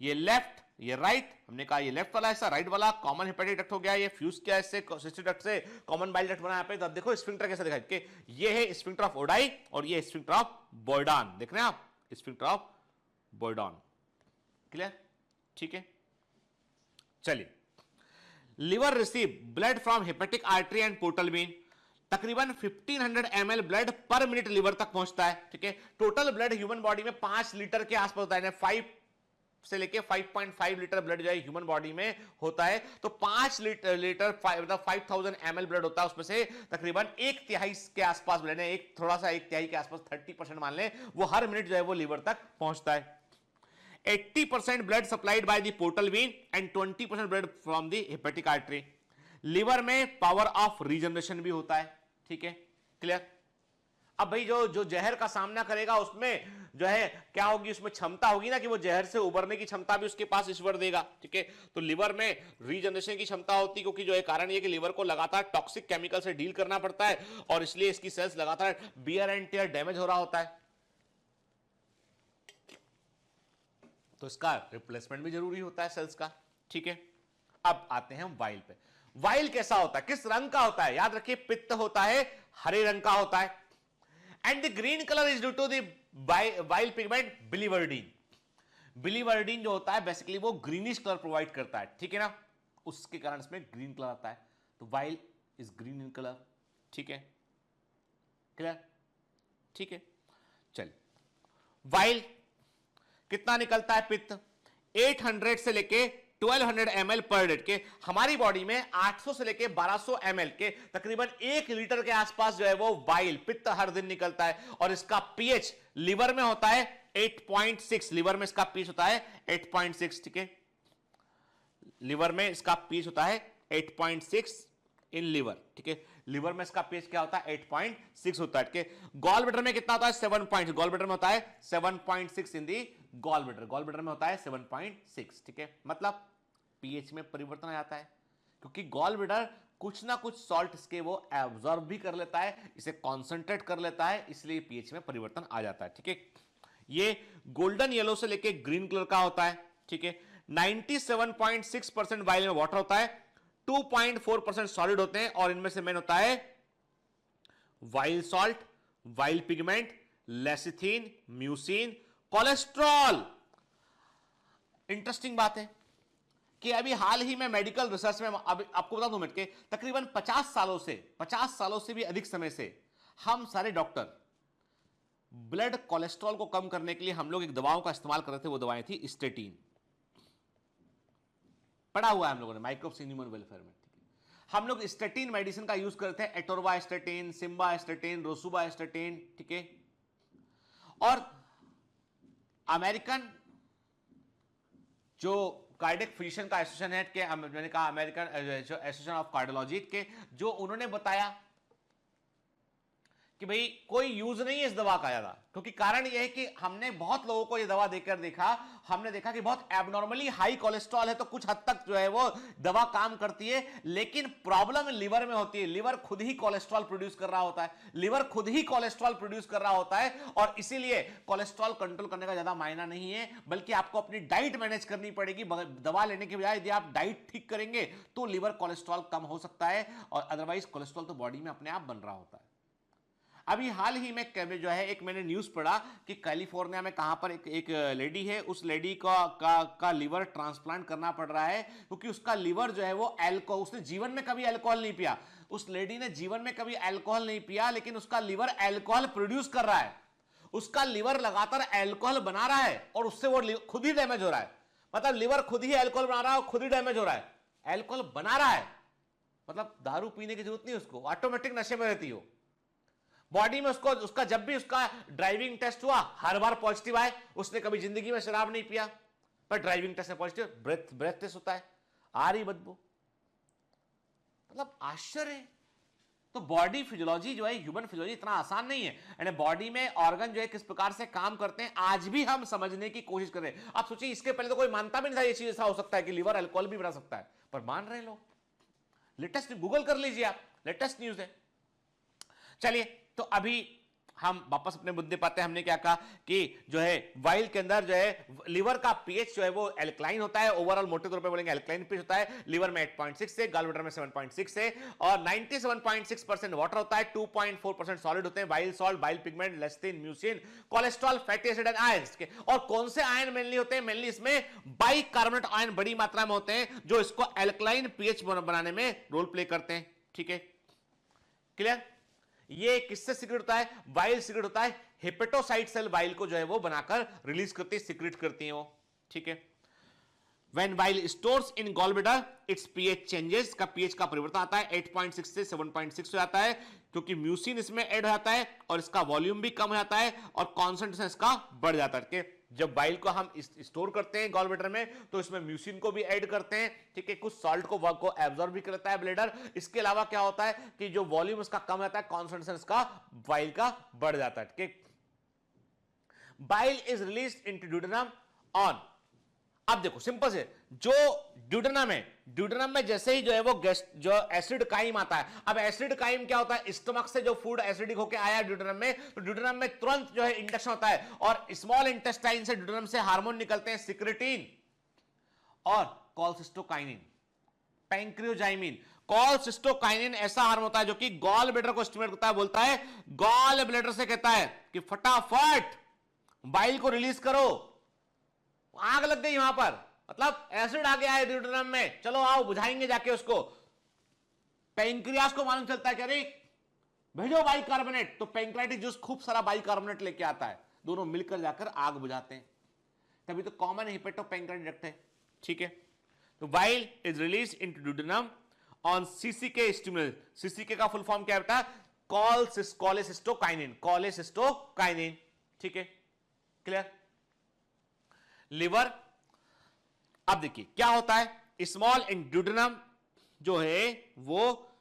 ये लेफ्ट, ये राइट, हमने कहा ये लेफ्ट वाला ऐसा, राइट वाला कॉमन हेपेटिक डक्ट हो गया, ये फ्यूज किया इससे सिस्टिक डक्ट से कॉमन बाइल डक्ट बना यहाँ पे। तो अब देखो स्फिंक्टर कैसे दिखाई के, ये है स्फिंक्टर ऑफ ओडाई और ये स्फिंक्टर ऑफ बॉयडान, देख रहे हैं आप, स्फिंक्टर ऑफ बॉयडान, क्लियर, ठीक है। चलिए, liver receive blood from hepatic artery and portal vein, तकरीबन 1500 ml ब्लड पर मिनट लिवर तक पहुंचता है, ठीक है। टोटल ब्लड ह्यूमन बॉडी में 5 लीटर के आसपास होता है, 5 से लेके 5.5 लीटर ब्लड जो है ह्यूमन बॉडी में होता है। तो 5 लीटर मतलब 5000 ml ब्लड होता है, उसमें से तकरीबन 1/3 के आसपास ब्लड है, थोड़ा सा 1/3 के आसपास 30% मान लें, वो हर मिनट जो है वो लिवर तक पहुंचता है। 80% blood supplied by the portal vein and 20% blood from the hepatic artery. Liver में पावर ऑफ रीजनरेशन भी होता है, ठीक है, क्लियर। अब भाई जो जहर का सामना करेगा उसमें जो है क्या होगी, उसमें क्षमता होगी ना कि वो जहर से उबरने की क्षमता भी उसके पास ईश्वर देगा, ठीक है। तो लिवर में रीजनरेशन की क्षमता होती है, क्योंकि जो है कारण ये कि लिवर को लगातार टॉक्सिक केमिकल से डील करना पड़ता है और इसलिए इसकी सेल्स लगातार बियर एंड टियर डैमेज हो रहा होता है, तो इसका रिप्लेसमेंट भी जरूरी होता है सेल्स का, ठीक है। अब आते हैं हम वाइल पे। वाइल कैसा होता है, किस रंग का होता है, याद रखिए पित्त होता है हरे रंग का होता है, and the green colour is due to the bile pigment biliverdin. Biliverdin जो होता है बेसिकली वो ग्रीनिश कलर प्रोवाइड करता है, ठीक है ना, उसके कारण इसमें ग्रीन कलर आता है। तो while is green in colour, ठीक है, क्लियर, ठीक है। चल, वाइल कितना निकलता है पित्त, 800 से लेके 1200 ml पर डे के, हमारी बॉडी में 800 से लेके 1200 ml के तकरीबन 1 लीटर के आसपास जो है वो वाइल पित्त हर दिन निकलता है। और इसका पीएच लिवर में होता है 8.6, लिवर में इसका पीएच होता है 8.6, ठीक है, लिवर में इसका पीएच होता है 8.6 इन लिवर, ठीक है। लिवर में इसका पीएच क्या होता है 8.6 होता है, ठीक है। गॉल ब्लैडर में कितना होता है 7. गॉल ब्लैडर में होता है 7.6 इन दी गॉल ब्लैडर, गॉल ब्लैडर में होता है 7.6, ठीक है। मतलब पीएच में परिवर्तन आ जाता है, क्योंकि गॉल ब्लैडर कुछ ना कुछ सॉल्ट इसके वो एब्जॉर्ब भी कर लेता है, इसे कॉन्सेंट्रेट कर लेता है, इसलिए पीएच में परिवर्तन आ जाता है, ठीक है। ये गोल्डन येलो से लेके ग्रीन कलर का होता है, ठीक है। 97.6% वाइल में वाटर होता है, 2.4% सॉलिड होते हैं, और इनमें से मेन होता है while salt, while pigment, lecithin, mucin, cholesterol. Interesting बात है कि अभी हाल ही में मेडिकल रिसर्च में, अब आपको बता दूं मिनट के, तकरीबन 50 सालों से भी अधिक समय से हम सारे डॉक्टर ब्लड कोलेस्ट्रॉल को कम करने के लिए हम लोग एक दवाओं का इस्तेमाल कर रहे थे। वो दवाएं थी स्टेटिन। पढ़ा हुआ है हम लोगों ने माइक्रोब्स इन ह्यूमन वेलफेयर में। हम लोग स्टेटिन मेडिसिन का यूज करते हैं, एटोरवास्टेटिन, सिम्वास्टेटिन, रोसुवास्टेटिन, ठीक है। और अमेरिकन जो कार्डियक फिजिशियन का एसोसिएशन है के, मैंने कहा अमेरिकन एसोसिएशन ऑफ कार्डियोलॉजी के, जो उन्होंने बताया कि भाई कोई यूज नहीं है इस दवा का ज्यादा, क्योंकि कारण यह है कि हमने बहुत लोगों को यह दवा देकर देखा, हमने देखा कि बहुत एबनॉर्मली हाई कोलेस्ट्रॉल है, तो कुछ हद तक जो है वो दवा काम करती है, लेकिन प्रॉब्लम लिवर में होती है। लिवर खुद ही कोलेस्ट्रॉल प्रोड्यूस कर रहा होता है, लिवर खुद ही कोलेस्ट्रॉल प्रोड्यूस कर रहा होता है, और इसीलिए कोलेस्ट्रॉल कंट्रोल करने का ज्यादा मायना नहीं है, बल्कि आपको अपनी डाइट मैनेज करनी पड़ेगी। दवा लेने के बजाय यदि आप डाइट ठीक करेंगे तो लिवर कोलेस्ट्रॉल कम हो सकता है, और अदरवाइज कोलेस्ट्रॉल तो बॉडी में अपने आप बन रहा होता है। अभी हाल ही में जो है एक मैंने न्यूज पढ़ा कि कैलिफोर्निया में कहां पर एक लेडी है, उस लेडी का लिवर ट्रांसप्लांट करना पड़ रहा है, क्योंकि उसका लिवर जो है वो अल्कोहल, उसने जीवन में कभी अल्कोहल नहीं पिया, उस लेडी ने जीवन में कभी अल्कोहल नहीं पिया, लेकिन उसका लिवर अल्कोहल प्रोड्यूस कर रहा है, उसका लिवर लगातार अल्कोहल बना रहा है, और उससे वो खुद ही डैमेज हो रहा है। मतलब लिवर खुद ही अल्कोहल बना रहा है और खुद ही डैमेज हो रहा है। अल्कोहल बना रहा है मतलब दारू पीने की जरूरत नहीं, उसको ऑटोमेटिक नशे में रहती हो बॉडी में। उसका जब भी उसका ड्राइविंग टेस्ट हुआ हर बार पॉजिटिव आए, उसने कभी जिंदगी में शराब नहीं पिया, पर ड्राइविंग टेस्ट में पॉजिटिव, ब्रेथ टेस्ट होता है आ रही बदबू। मतलब आश्चर्य है। तो बॉडी फिजियोलॉजी जो है, ह्यूमन फिजियोलॉजी इतना आसान नहीं है, यानी बॉडी में ऑर्गन जो है किस प्रकार से काम करते हैं आज भी हम समझने की कोशिश कर रहे हैं। आप सोचिए इसके पहले तो कोई मानता भी नहीं था ये चीज ऐसा हो सकता है कि लिवर अल्कोहल भी बना सकता है, पर मान रहे लोग। लेटेस्ट गूगल कर लीजिए आप, लेटेस्ट न्यूज है। चलिए तो अभी हम वापस अपने मुद्दे पाते हैं। हमने क्या कहा कि जो है वाइल के अंदर जो है लिवर का पीएच जो है वो एल्कलाइन होता है, ओवरऑल मोटे तौर पे बोलेंगे एल्कलाइन पीएच होता है। लिवर में 8.6 से, गॉल ब्लैडर में 7.6 से, और 97.6% वाटर होता है, 2.4% सॉलिड होते हैं, bile salt, bile pigment, lecithin, mucin, cholesterol, fatty acid and ions के। और कौन से आयन मेनली होते हैं? मेनली इसमें बाइकार्बोनेट आयन बड़ी मात्रा में होते हैं, जो इसको एल्कलाइन पीएच बनाने में रोल प्ले करते हैं। ठीक है, क्लियर? ये किससे सीक्रेट होता है? बाइल सीक्रेट होता है, हेपेटोसाइट सेल बाइल को जो है वो बनाकर रिलीज करती है, सीक्रेट करती है वो। ठीक है, When bile stores in gallbladder, its pH changes, का pH का परिवर्तन आता है, 8.6 से 7.6 हो जाता है, क्योंकि म्यूसिन इसमें ऐड हो जाता है और इसका वॉल्यूम भी कम हो जाता है और कॉन्सेंट्रेशन इसका बढ़ जाता है। जब बाइल को हम स्टोर करते हैं गॉल ब्लैडर में तो इसमें म्यूसिन को भी ऐड करते हैं। ठीक है, कुछ सॉल्ट को एब्जॉर्ब भी करता है ब्लैडर। इसके अलावा क्या होता है कि जो वॉल्यूम इसका कम रहता है, कॉन्सेंट्रेशन इसका बाइल का बढ़ जाता है। ठीक है, bile is released into duodenum on, अब देखो सिंपल से, जो ड्यूडेनम में जैसे ही जो है वो जो एसिड काइम आता है, अब एसिड काइम क्या होता है? स्टमक से जो फूड एसिडिक होकर आया ड्यूडेनम में, तो ड्यूडेनम में तुरंत जो है इंडक्शन होता है और स्मॉल इंटेस्टाइन से ड्यूडेनम से हार्मोन निकलते हैं, सिक्रेटिन और कॉलसिस्टोकाइनिन, पैंक्रियोजाइमिन। कॉलसिस्टोकाइनिन ऐसा हार्मोन होता है जो कि गॉल ब्लैडर को स्टिमुलेट करता है, बोलता है गॉल ब्लैडर से कहता है कि फटाफट बाइल को रिलीज करो, आग लग गई वहां पर, मतलब एसिड आ गया है ड्यूडेनम में, चलो आओ बुझाएंगे जाके उसको। पैंक्रियास को मालूम चलता है कि अरे भेजो बाइकार्बोनेट, तो पैंक्रियाटिक जूस खूब सारा बाइकार्बोनेट लेके आता है, दोनों मिलकर जाकर आग बुझाते हैं। तभी तो कॉमन हेपेटोपैंक्रियाटिक डक्ट है। ठीक है, तो bile is release into duodenum on सीसीके stimulus. सीसीके का फुल फॉर्म क्या होता है? कॉलेसिस्टोकाइनिन। ठीक है, क्लियर? लिवर, अब देखिए क्या होता है, स्मॉल ड्यूडेनम जो है वो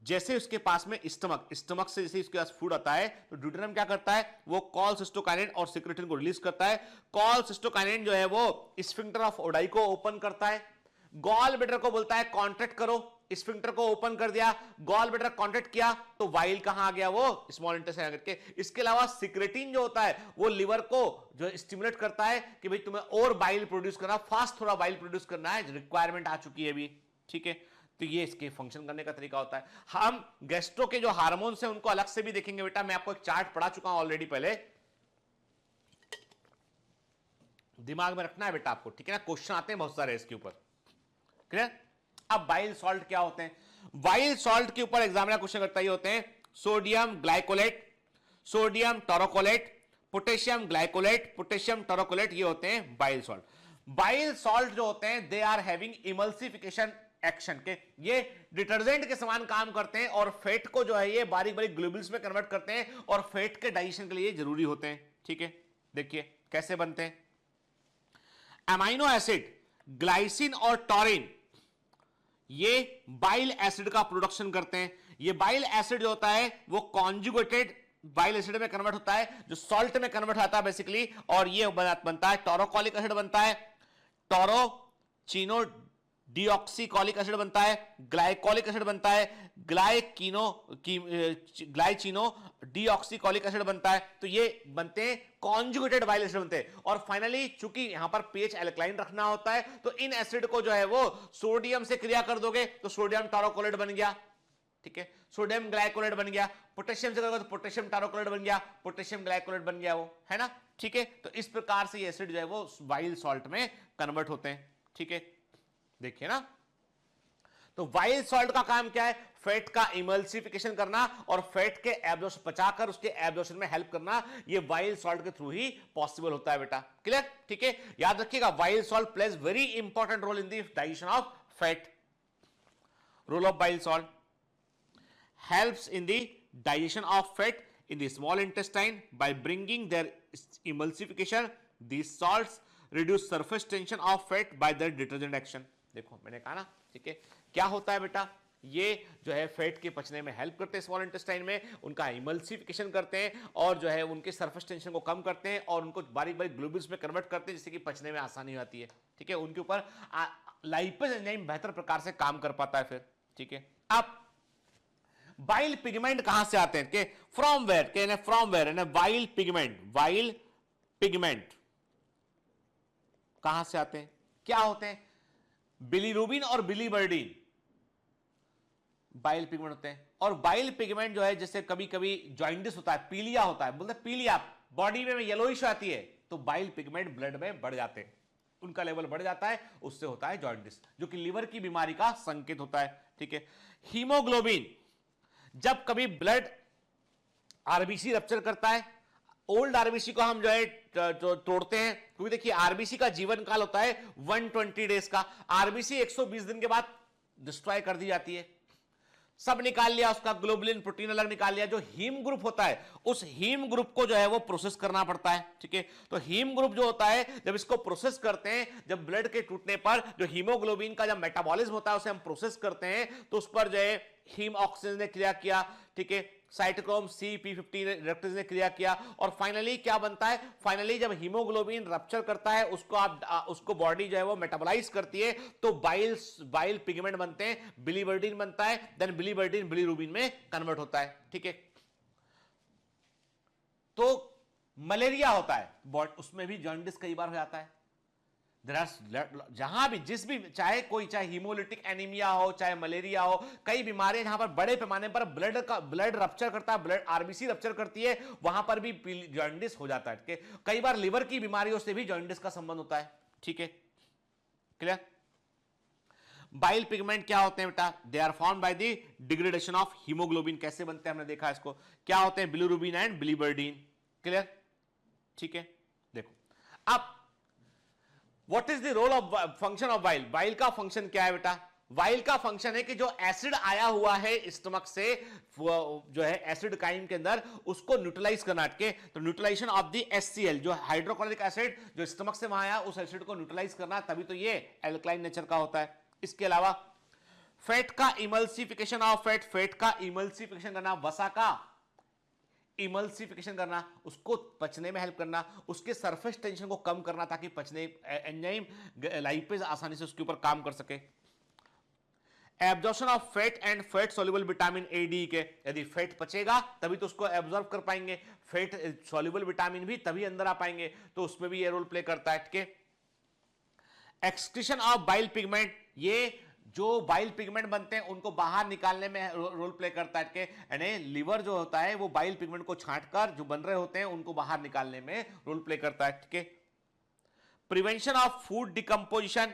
जैसे उसके पास में स्टमक से जैसे उसके पास फूड आता है, तो ड्यूडेनम क्या करता है? वो कॉलसिस्टोकाइनिन और सिक्रेटिन को रिलीज करता है। कॉलसिस्टोकाइनिन जो है वो स्फिंक्टर ऑफ ओडाई को ओपन करता है, गॉल ब्लैडर को बोलता है कॉन्ट्रैक्ट करो, स्फिंक्टर को ओपन कर दिया, गॉल ब्लैडर कॉन्ट्रैक्ट किया तो वाइल कहां आ गया? वो स्मॉल इंटेस्टाइन करके। इसके अलावा सिक्रेटिन जो होता है वो लिवर को जो स्टिमुलेट करता है कि भाई तुम्हें और बाइल प्रोड्यूस करना, फास्ट थोड़ा बाइल प्रोड्यूस करना है, रिक्वायरमेंट आ चुकी है अभी। ठीक है, तो ये इसके फंक्शन करने का तरीका होता है। हम गैस्ट्रो के जो हार्मोन्स हैं उनको अलग से भी देखेंगे बेटा, मैं आपको एक चार्ट पढ़ा चुका हूं ऑलरेडी पहले, दिमाग में रखना है बेटा आपको, ठीक है ना, क्वेश्चन आते हैं बहुत सारे इसके ऊपर, क्लियर। अब बाइल सॉल्ट क्या होते हैं? बाइल सॉल्ट के ऊपर एग्जामिनर क्वेश्चन करता ही होते हैं sodium glycolate, sodium taurocholate, potassium glycolate, potassium taurocholate, ये होते हैं बाइल सॉल्ट। बाइल सॉल्ट जो होते हैं they are having emulsification action के, ये डिटर्जेंट के समान काम करते हैं और फैट को जो है ये बारीक बारीक ग्लोब्यूल्स में कन्वर्ट करते हैं और फैट के डाइजेशन के लिए जरूरी होते हैं, ठीक है। देखिए कैसे बनते हैं। अमाइनो एसिड ग्लाइसिन और टॉरिन ये बाइल एसिड का प्रोडक्शन करते हैं। ये बाइल एसिड जो होता है वो कॉन्जुगेटेड बाइल एसिड में कन्वर्ट होता है, जो सॉल्ट में कन्वर्ट होता है बेसिकली, और ये बनता है टोरोकोलिक एसिड बनता है, टोरोचिनो डीऑक्सीकोलिक एसिड बनता है, ग्लाइकोलिक एसिड बनता है, ग्लाइचिनो डीऑक्सीकोलिक एसिड बनता है। तो ये बनते हैं कॉन्जुगेटेड बाइल एसिड बनते हैं। और फाइनली चूंकि यहां पर पीएच एल्कलाइन रखना होता है तो इन एसिड को जो है वो सोडियम से क्रिया कर दोगे तो सोडियम टोरोकोलेट बन गया, ठीक है, सोडियम ग्लाइकोलेट बन गया। पोटेशियम से करोगे तो पोटेशियम टोरोकोलेट बन गया, पोटेशियम ग्लाइकोलेट बन गया, वो है ना, ठीक है। तो इस प्रकार से ये एसिड जो है वो बाइल सॉल्ट में कन्वर्ट होते हैं, ठीक है। देखिए ना, तो बाइल सॉल्ट का काम क्या है? फैट का इमल्सिफिकेशन करना और फैट के एब्जॉर्प्शन, पचाकर उसके एब्जॉर्प्शन में हेल्प करना, ये बाइल सॉल्ट के थ्रू ही पॉसिबल होता है बेटा, क्लियर, ठीक है। याद रखिएगा bile salt plays very important role in the digestion of fat. Role of bile salt helps in the digestion of fat in the small intestine by bringing their emulsification. These salts reduce surface tension of fat by their detergent action. देखो मैंने कहा ना, ठीक है, क्या होता है बेटा, ये जो है फैट के पचने में हेल्प करते हैं स्मॉल इंटेस्टाइन में, उनका इमल्सिफिकेशन करते हैं और जो है उनके सरफेस टेंशन को कम करते हैं और उनको बारीक बारीक ग्लोब्यूल्स में कन्वर्ट करते हैं जिससे कि पचने में आसानी आती है, ठीक है। उनके ऊपर लाइपेज एंजाइम बेहतर प्रकार से काम कर पाता है फिर, ठीक है। अब बाइल पिगमेंट कहां से आते हैं? From where, from where, bile pigment कहां से आते हैं? क्या होते हैं? बिलीरुबिन और बिलीबर्डिन बाइल पिगमेंट होते हैं। और बाइल पिगमेंट जो है, जैसे कभी कभी जॉइंडिस होता है, पीलिया होता है, बोलते हैं पीलिया, बॉडी में येलोइश आती है, तो बाइल पिगमेंट ब्लड में बढ़ जाते हैं, उनका लेवल बढ़ जाता है, उससे होता है जॉइंडिस, जो कि लिवर की बीमारी का संकेत होता है, ठीक है। हीमोग्लोबिन, जब कभी ब्लड आरबीसी रप्चर करता है, ओल्ड आरबीसी को हम जो है तोड़ते हैं, क्योंकि देखिए आरबीसी का जीवन काल होता है 120 डेज का, आरबीसी 120 दिन के बाद डिस्ट्रॉय कर दी जाती है, सब निकाल लिया, उसका ग्लोबुलिन प्रोटीन अलग निकाल लिया, जो हीम ग्रुप होता है उस हीम ग्रुप को जो है वो प्रोसेस करना पड़ता है, ठीक है। तो हीम ग्रुप जो होता है जब इसको प्रोसेस करते हैं, जब ब्लड के टूटने पर जो हीमोग्लोबिन का जब मेटाबॉलिज्म होता है उसे हम प्रोसेस करते हैं, तो उस पर जो है हीम ऑक्सीजन ने क्रिया किया, ठीक है, साइटोक्रोम CP50 रिडक्टेज ने क्रिया किया, और फाइनली क्या बनता है? फाइनली जब हीमोग्लोबिन रप्चर करता है उसको बॉडी जो है वो मेटाबोलाइज करती है, तो बाइल पिगमेंट बनते हैं, बिलीवर्डिन बनता है, देन बिलीवर्डिन बिलीरुबिन में कन्वर्ट होता है, ठीक है। तो मलेरिया होता है, उसमें भी जॉन्डिस कई बार हो जाता है। जहां भी जिस भी, चाहे हीमोलिटिक एनीमिया हो, चाहे मलेरिया हो, कई बीमारियां जहां पर बड़े पैमाने पर ब्लड रप्चर करता है, ब्लड आरबीसी रप्चर करती है, वहां पर भी जॉन्डिस हो जाता है। कई बार लिवर की बीमारियों से भी जॉन्डिस का संबंध होता है, ठीक है, क्लियर। बाइल पिगमेंट क्या होते हैं बेटा? They are formed by the degradation of haemoglobin. कैसे बनते हैं हमने देखा इसको, क्या होते हैं? बिलीरुबिन एंड बिलीबर्डिन, क्लियर, ठीक है। देखो अब what is the role of function of bile? Bile का फंक्शन क्या है बेटा? बाइल का फंक्शन है कि जो एसिड आया हुआ है स्टमक से, जो है एसिड काइम के अंदर, उसको न्यूट्रलाइज करना, तो न्यूट्रलाइजेशन ऑफ द HCl, जो हाइड्रोक्लोरिक एसिड जो स्टमक से वहां आया, उस एसिड को न्यूट्रलाइज करना, तभी तो ये एल्कलाइन नेचर का होता है। इसके अलावा फैट का इमल्सिफिकेशन ऑफ फैट का इमल्सिफिकेशन करना, वसा का इमल्सिफिकेशन करना, उसको पचने में हेल्प करना, उसके सरफेस टेंशन को कम करना, ताकि पचने एंजाइम लाइपेज आसानी से उसके ऊपर काम कर सके। Absorption of fat and fat soluble vitamin A, D के, यदि फैट पचेगा तभी तो उसको एब्जॉर्ब कर पाएंगे, फैट सोल्यूबल विटामिन भी तभी अंदर आ पाएंगे, तो उसमें भी ये रोल प्ले करता है, ठीक है। एक्सक्रीशन ऑफ बाइल पिगमेंट, ये जो बाइल पिगमेंट बनते हैं उनको बाहर निकालने में रोल प्ले करता है, यानी लीवर जो होता है वो बाइल पिगमेंट को छांटकर जो बन रहे होते हैं उनको बाहर निकालने में रोल प्ले करता है, ठीक है। Prevention of food decomposition,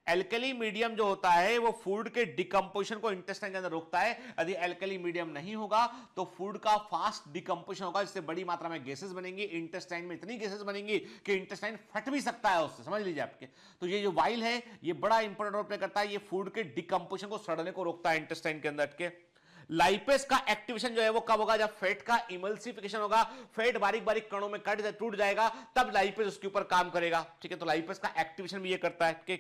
alkali medium जो होता है वो फूड के डिकम्पोजिशन को इंटेस्टाइन के अंदर रोकता है। यदि एल्कली मीडियम नहीं होगा तो फूड का फास्ट डिकम्पोजिशन होगा, जिससे बड़ी मात्रा में गैसेस बनेंगी, इंटेस्टाइन में इतनी गैसेस बनेंगी कि इंटेस्टाइन फट भी सकता है उससे, समझ लीजिए आपके। तो ये जो वाइल है ये बड़ा इंपॉर्टेंट रोल प्ले करता है, ये फूड के डिकम्पोजिशन को सड़ने को रोकता है इंटेस्टाइन के अंदर के। लाइपेज का एक्टिवेशन जो है वो कब होगा, जब फैट का इमल्सिफिकेशन होगा, फैट बारीक बारीक कणों में टूट जाएगा, तब लाइपेज उसके ऊपर काम करेगा, ठीक है। तो लाइपेज का एक्टिवेशन भी ये करता है कि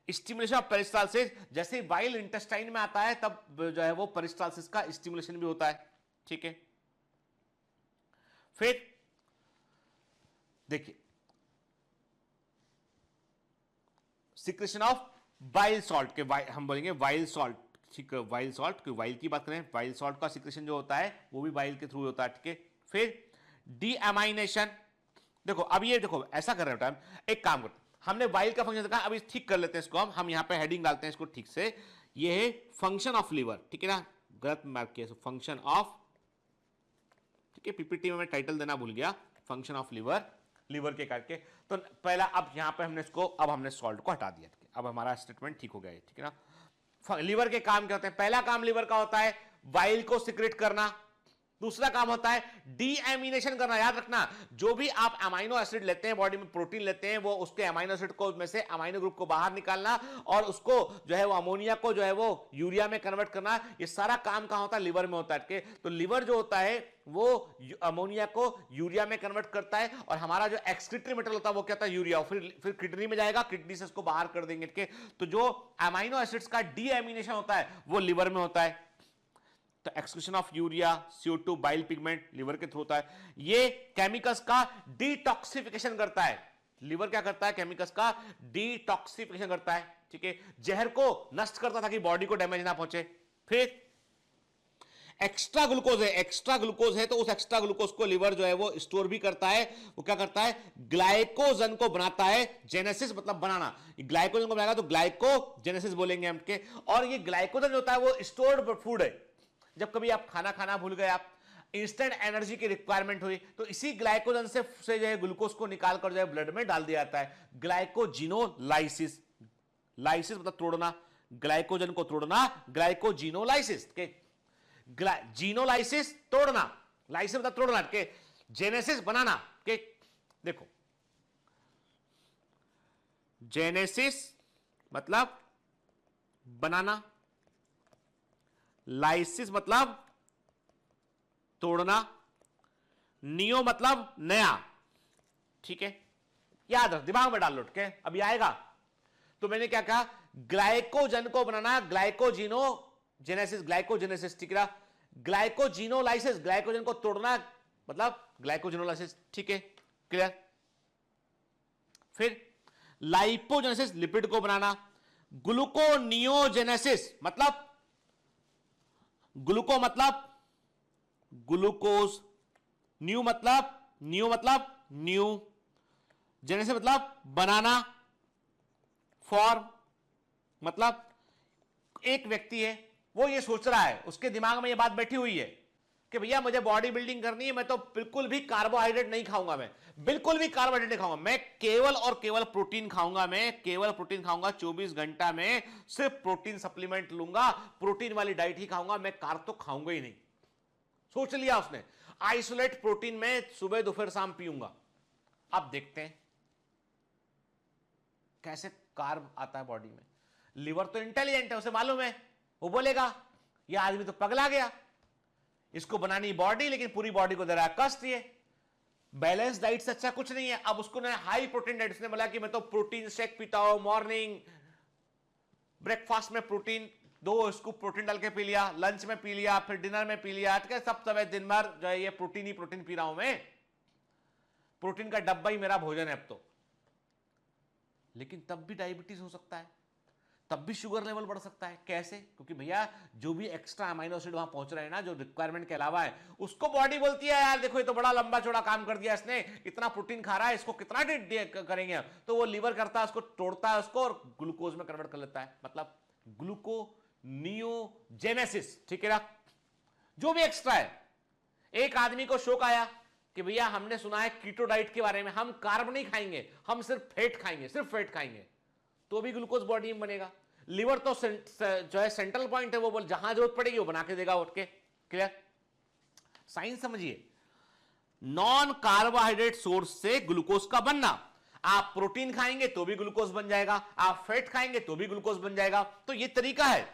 स्टिमुलेशन ऑफ पेरिस्टालसिस, जैसे वाइल इंटेस्टाइन में आता है तब जो है वो पेरिस्टालसिस का स्टिमुलेशन भी होता है, ठीक है। फिर देखिए सिक्रेशन ऑफ वाइल सॉल्ट के, हम बोलेंगे वाइल सॉल्ट, ठीक है, वाइल सॉल्ट, क्योंकि वाइल की बात करें, वाइल सॉल्ट का सिक्रेशन जो होता है वो भी वाइल के थ्रू होता है, ठीक है। फिर डीएमाइनेशन, देखो अब ये देखो ऐसा कर रहे हो टाइम, एक काम करते हमने वाइल का फंक्शन देखा, अभी ठीक कर लेते हैं इसको, हम यहां पे हेडिंग डालते हैं इसको ठीक से। ये है फंक्शन ऑफ लीवर, ठीक है ना, गलत मार्क किया, फंक्शन ऑफ, ठीक है, पीपीटी में मैं टाइटल देना भूल गया, फंक्शन ऑफ लीवर, लीवर के करके। तो पहला अब यहां पे हमने इसको, अब हमने सॉल्ट को हटा दिया, अब हमारा स्टेटमेंट ठीक हो गया है, ठीक है ना। लीवर के काम क्या होते हैं, पहला काम लीवर का होता है वाइल को सिक्रेट करना, दूसरा काम होता है डीएमिनेशन करना। याद रखना, जो भी आप अमाइनो एसिड लेते हैं, बॉडी में प्रोटीन लेते हैं, वो उसके अमाइनो एसिड को में से अमाइनो ग्रुप को बाहर निकालना और उसको जो है वो अमोनिया को जो है वो यूरिया में कन्वर्ट करना, ये सारा काम कहां होता है, लिवर में होता है। तो लिवर जो होता है वो अमोनिया को यूरिया में कन्वर्ट करता है और हमारा जो एक्सक्रीटरी मेटेरियल होता है वो क्या होता है, यूरिया, फिर किडनी में जाएगा, किडनी से इसको बाहर कर देंगे। तो जो अमाइनो एसिड्स का डीएमिनेशन होता है वो लिवर में होता है। तो excretion of urea, CO2, bile pigment liver के थ्रू होता है। ये केमिकल्स का डिटॉक्सिफिकेशन करता है, लिवर क्या करता है, केमिकल्स का डिटॉक्सिफिकेशन करता है, ठीक है, जहर को नष्ट करता ताकि बॉडी को डैमेज ना पहुंचे। फिर एक्स्ट्रा ग्लूकोज है, एक्स्ट्रा ग्लूकोज है तो उस एक्स्ट्रा ग्लूकोज को लिवर जो है वो स्टोर भी करता है, वो क्या करता है, ग्लाइकोजन को बनाता है, जेनेसिस मतलब बनाना, ग्लाइकोजन को बनाएगा तो ग्लाइकोजेनेसिस बोलेंगे हम के। और ये ग्लाइकोजन होता है वो स्टोर्ड फूड है, जब कभी आप खाना भूल गए, आप इंस्टेंट एनर्जी की रिक्वायरमेंट हुई तो इसी ग्लाइकोजन से जो है ग्लूकोज को निकाल कर जो है ब्लड में डाल दिया जाता है, ग्लाइकोजिनोलाइसिस, लाइसिस मतलब तोड़ना, ग्लाइकोजन को तोड़ना, ग्लाइकोजिनोलाइसिस के, जीनोलाइसिस तोड़ना, लाइसिस मतलब तोड़ना के, जेनेसिस बनाना के। देखो जेनेसिस मतलब बनाना, लाइसिस मतलब तोड़ना, नियो मतलब नया, ठीक है, याद रख, दिमाग में डाल लो, ठीक है, अभी आएगा। तो मैंने क्या कहा, ग्लाइकोजन को बनाना, ग्लाइकोजिनोजेनेसिस, ग्लाइकोजेनेसिस, ठीक है, ग्लाइकोजिनोलाइसिस, ग्लाइकोजन को तोड़ना मतलब ग्लाइकोजिनोलाइसिस, ठीक है, क्लियर। फिर लाइपोजेनेसिस, लिपिड को बनाना, ग्लूकोनियोजेनेसिस मतलब ग्लूको मतलब ग्लूकोज, न्यू मतलब न्यू, जेनेसिस मतलब बनाना, फॉर्म मतलब एक व्यक्ति है वो ये सोच रहा है, उसके दिमाग में ये बात बैठी हुई है कि भैया मुझे बॉडी बिल्डिंग करनी है, मैं तो बिल्कुल भी कार्बोहाइड्रेट नहीं खाऊंगा, मैं बिल्कुल भी कार्बोहाइड्रेट नहीं खाऊंगा, मैं केवल और केवल प्रोटीन खाऊंगा, मैं केवल प्रोटीन खाऊंगा, 24 घंटा में सिर्फ प्रोटीन सप्लीमेंट लूंगा, प्रोटीन वाली डाइट ही खाऊंगा, मैं कार्ब तो खाऊंगा ही नहीं। सोच लिया उसने, आइसोलेट प्रोटीन में सुबह दोपहर शाम पीऊंगा। अब देखते हैं कैसे कार्ब आता है बॉडी में। लिवर तो इंटेलिजेंट है, उसे मालूम है, वो बोलेगा ये आदमी तो पगला गया, इसको बनानी बॉडी लेकिन पूरी बॉडी को दे रहा है कष्ट, ये बैलेंस डाइट से अच्छा कुछ नहीं है। अब उसको ने हाई प्रोटीन डाइट, उसने बोला कि मैं तो प्रोटीन शेक पीता हूं, मॉर्निंग ब्रेकफास्ट में प्रोटीन 2 स्कूप प्रोटीन डाल के पी लिया, लंच में पी लिया, फिर डिनर में पी लिया, ठीक है, सब समय दिन भर जो है ये प्रोटीन ही प्रोटीन पी रहा हूं मैं, प्रोटीन का डब्बा ही मेरा भोजन है अब तो। लेकिन तब भी डायबिटीज हो सकता है, तब भी शुगर लेवल बढ़ सकता है। कैसे? क्योंकि भैया जो भी एक्स्ट्रा अमाइनो एसिड वहां पहुंच रहे हैं ना, जो रिक्वायरमेंट के अलावा है, उसको बॉडी बोलती है यार देखो ये तो बड़ा लंबा चौड़ा काम कर दिया इसने, इतना प्रोटीन खा रहा है, इसको कितना करेंगे। तो वो लीवर करता है, उसको तोड़ता है उसको और ग्लूकोज में कन्वर्ट कर लेता है। मतलब ग्लूकोनियोजेनेसिस, ठीक है ना, जो भी एक्स्ट्रा है। एक आदमी को शौक आया कि भैया हमने सुना है कीटो डाइट के बारे में, हम कार्ब नहीं खाएंगे, हम सिर्फ फैट खाएंगे, सिर्फ फैट खाएंगे, तो भी ग्लूकोज बॉडी में बनेगा। लीवर तो जो है सेंट्रल पॉइंट है, वो बोल जहां जरूरत पड़ेगी वो बना के देगा उठ के। क्लियर? साइंस समझिए, नॉन कार्बोहाइड्रेट सोर्स से ग्लूकोज का बनना। आप प्रोटीन खाएंगे तो भी ग्लूकोज बन जाएगा, आप फैट खाएंगे तो भी ग्लूकोज बन जाएगा। तो ये तरीका है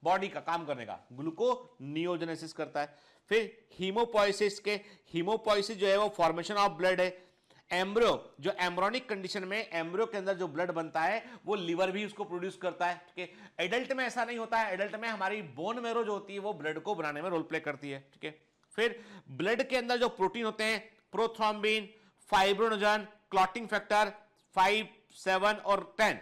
बॉडी का काम करने का, ग्लूकोनियोजेनेसिस करता है। फिर हीमोपोइसिस के, हीमोपोइसिस जो है वो फॉर्मेशन ऑफ ब्लड है। एम्ब्रियो, जो एम्ब्रोनिक कंडीशन में एम्ब्रियो के अंदर जो ब्लड बनता है वो लिवर भी उसको प्रोड्यूस करता है, ठीक है। एडल्ट में ऐसा नहीं होता है, एडल्ट में हमारी बोन मैरो जो होती है वो ब्लड को बनाने में रोल प्ले करती है, ठीक है। फिर ब्लड के अंदर जो प्रोटीन होते हैं, प्रोथ्रोम्बिन, फाइब्रोनोजन, क्लॉटिंग फैक्टर 5, 7 और 10,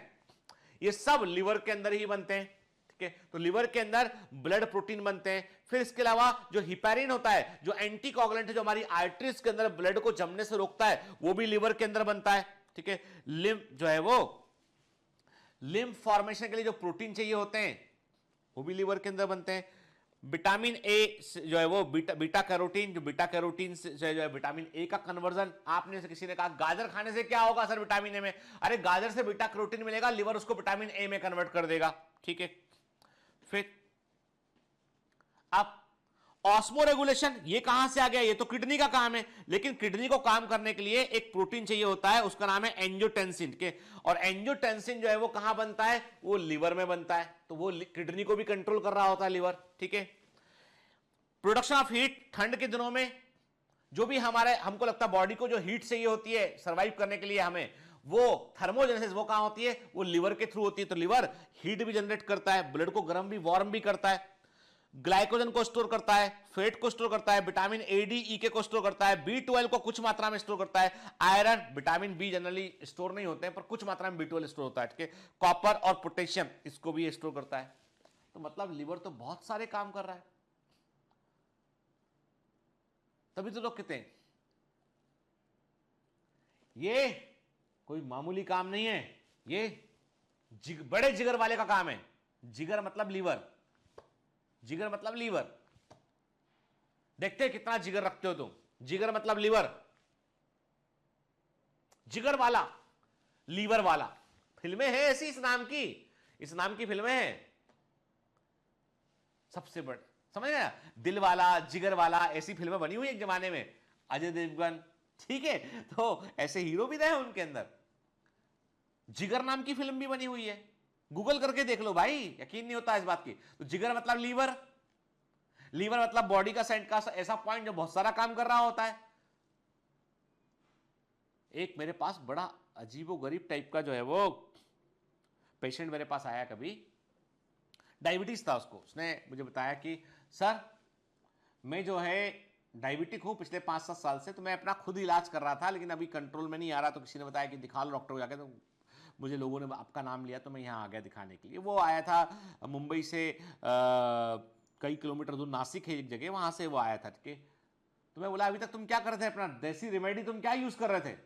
ये सब लिवर के अंदर ही बनते हैं, ठीक है। तो लिवर के अंदर ब्लड प्रोटीन बनते हैं। फिर इसके अलावा जो हिपैरिन होता है, जो एंटीकोगुलेंट है, जो हमारी आर्टरीज के अंदर ब्लड को जमने से रोकता है, वो भी लिवर के अंदर बनता है, ठीक है। लिम्फ जो है वो लिम्फ फॉर्मेशन के लिए जो प्रोटीन चाहिए होते हैं वो भी लिवर के अंदर बनते हैं। विटामिन ए जो है वो बीटा कैरोटीन, जो बीटा कैरोटीन से जो है विटामिन ए का कन्वर्जन, आपने से किसी ने कहा गाजर खाने से क्या होगा सर विटामिन ए में, अरे गाजर से बीटा कैरोटीन मिलेगा, लिवर उसको विटामिन ए में कन्वर्ट कर देगा, ठीक है। फिर अब ऑस्मो रेगुलेशन, ये कहां से आ गया, ये तो किडनी का काम है, लेकिन किडनी को काम करने के लिए एक प्रोटीन चाहिए होता है, उसका नाम है एंजियोटेंसिन के, और एंजियोटेंसिन जो है वो कहां बनता है, वो लिवर में बनता है, तो वो किडनी को भी कंट्रोल कर रहा होता है लिवर, ठीक है। प्रोडक्शन ऑफ हीट, ठंड के दिनों में जो भी हमको लगता है बॉडी को जो हीट चाहिए होती है सर्वाइव करने के लिए हमें, वो थर्मोजेनेसिस वो कहां होती है, वो लिवर के थ्रू होती है। तो लिवर हीट भी जनरेट करता है, ब्लड को गर्म भी वार्म भी करता है, ग्लाइकोजन को स्टोर करता है, फैट को स्टोर करता है, विटामिन ए डी ई के को स्टोर करता है, B12 को कुछ मात्रा में स्टोर करता है, iron, vitamin be generally store नहीं होते हैं पर कुछ मात्रा में B12 स्टोर होता है, ठीक है। कॉपर और पोटेशियम इसको भी स्टोर करता है। तो मतलब लिवर तो बहुत सारे काम कर रहा है, तभी तो लोग कहते हैं ये कोई मामूली काम नहीं है, ये बड़े जिगर वाले का काम है। जिगर मतलब लीवर, जिगर मतलब लीवर, देखते हैं कितना जिगर रखते हो तुम। जिगर मतलब लीवर, जिगर वाला, लीवर वाला, फिल्में हैं ऐसी इस नाम की फिल्में हैं सबसे बड़े, समझ गया, दिल वाला, जिगर वाला, ऐसी फिल्में बनी हुई एक जमाने में, अजय देवगन, ठीक है। तो ऐसे हीरो भी रहे उनके अंदर। जिगर नाम की फिल्म भी बनी हुई है, गूगल करके देख लो भाई, यकीन नहीं होता इस बात की। तो जिगर मतलब लीवर, लीवर मतलब बॉडी का सेंट का ऐसा पॉइंट जो बहुत सारा काम कर रहा होता है। एक मेरे पास बड़ा अजीबो गरीब टाइप का जो है वो पेशेंट मेरे पास आया, कभी डायबिटीज था उसको, उसने मुझे बताया कि सर मैं जो है डायबिटिक हूं पिछले 5-7 साल से, तो मैं अपना खुद इलाज कर रहा था लेकिन अभी कंट्रोल में नहीं आ रहा, तो किसी ने बताया कि दिखा लो डॉक्टर को जाके, तो मुझे लोगों ने आपका नाम लिया तो मैं यहाँ आ गया दिखाने के लिए। वो आया था मुंबई से कई किलोमीटर दूर, नासिक है एक जगह, वहाँ से वो आया था, ठीक है। तो मैं बोला अभी तक तुम क्या कर रहे थे, अपना देसी रेमेडी तुम क्या यूज़ कर रहे थे।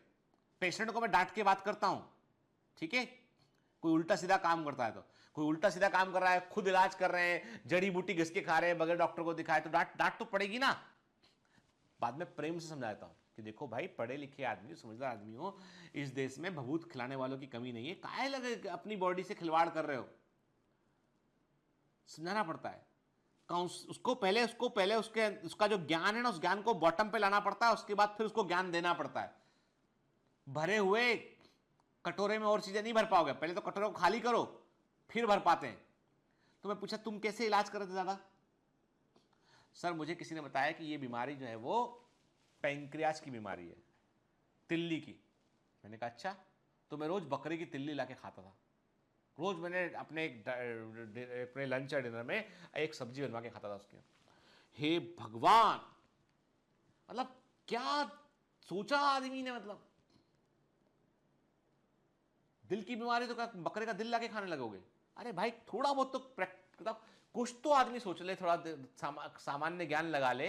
पेशेंट को मैं डांट के बात करता हूँ, ठीक है, कोई उल्टा सीधा काम करता है तो, कोई उल्टा सीधा काम कर रहा है, खुद इलाज कर रहे हैं, जड़ी बूटी घिस के खा रहे हैं बगैर डॉक्टर को दिखाए, तो डांट तो पड़ेगी ना। बाद में प्रेम से समझाता हूँ कि देखो भाई, पढ़े लिखे आदमी, समझदार आदमी हो, इस देश में भभूत खिलाने वालों की कमी नहीं है, काहे लगे अपनी बॉडी से खिलवाड़ कर रहे हो, समझाना पड़ता है। उसको पहले उसका जो ज्ञान है ना, उस ज्ञान को बॉटम पे लाना पड़ता है, उसके बाद फिर उसको ज्ञान देना पड़ता है। भरे हुए कटोरे में और चीजें नहीं भर पाओगे, पहले तो कटोरे को खाली करो फिर भर पाते हैं। तो मैं पूछा तुम कैसे इलाज कर रहे थे दादा, सर मुझे किसी ने बताया कि ये बीमारी जो है वो पैंक्रियाज की बीमारी है, तिल्ली की। मैंने कहा अच्छा, तो मैं रोज बकरे की तिल्ली लाके खाता था, रोज मैंने अपने लंच और डिनर में एक सब्जी बनवा के खाता था उसके। हे भगवान, मतलब क्या सोचा आदमी ने, मतलब दिल की बीमारी तो क्या बकरे का दिल लाके खाने लगोगे। अरे भाई थोड़ा बहुत तो मतलब कुछ तो आदमी सोच ले, थोड़ा सामान्य ज्ञान लगा ले।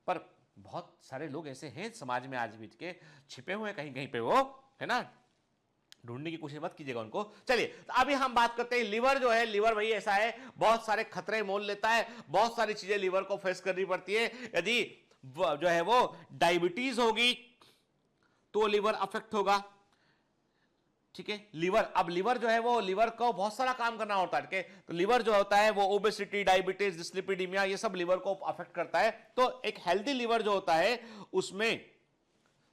पर बहुत सारे लोग ऐसे हैं समाज में आज भी के छिपे हुए कहीं कहीं पे, वो है ना, ढूंढने की कोशिश मत कीजिएगा उनको। चलिए तो अभी हम बात करते हैं लिवर जो है, लिवर भाई ऐसा है बहुत सारे खतरे मोल लेता है, बहुत सारी चीजें लिवर को फेस करनी पड़ती है। यदि जो है वो डायबिटीज होगी तो लिवर अफेक्ट होगा, ठीक है। लिवर, अब लिवर जो है वो, लिवर को बहुत सारा काम करना होता है, ठीक है। तो लिवर जो होता है वो ओबेसिटी, डायबिटीज, डिस्लिपिडीमिया, ये सब लिवर को अफेक्ट करता है। तो एक हेल्दी लिवर जो होता है उसमें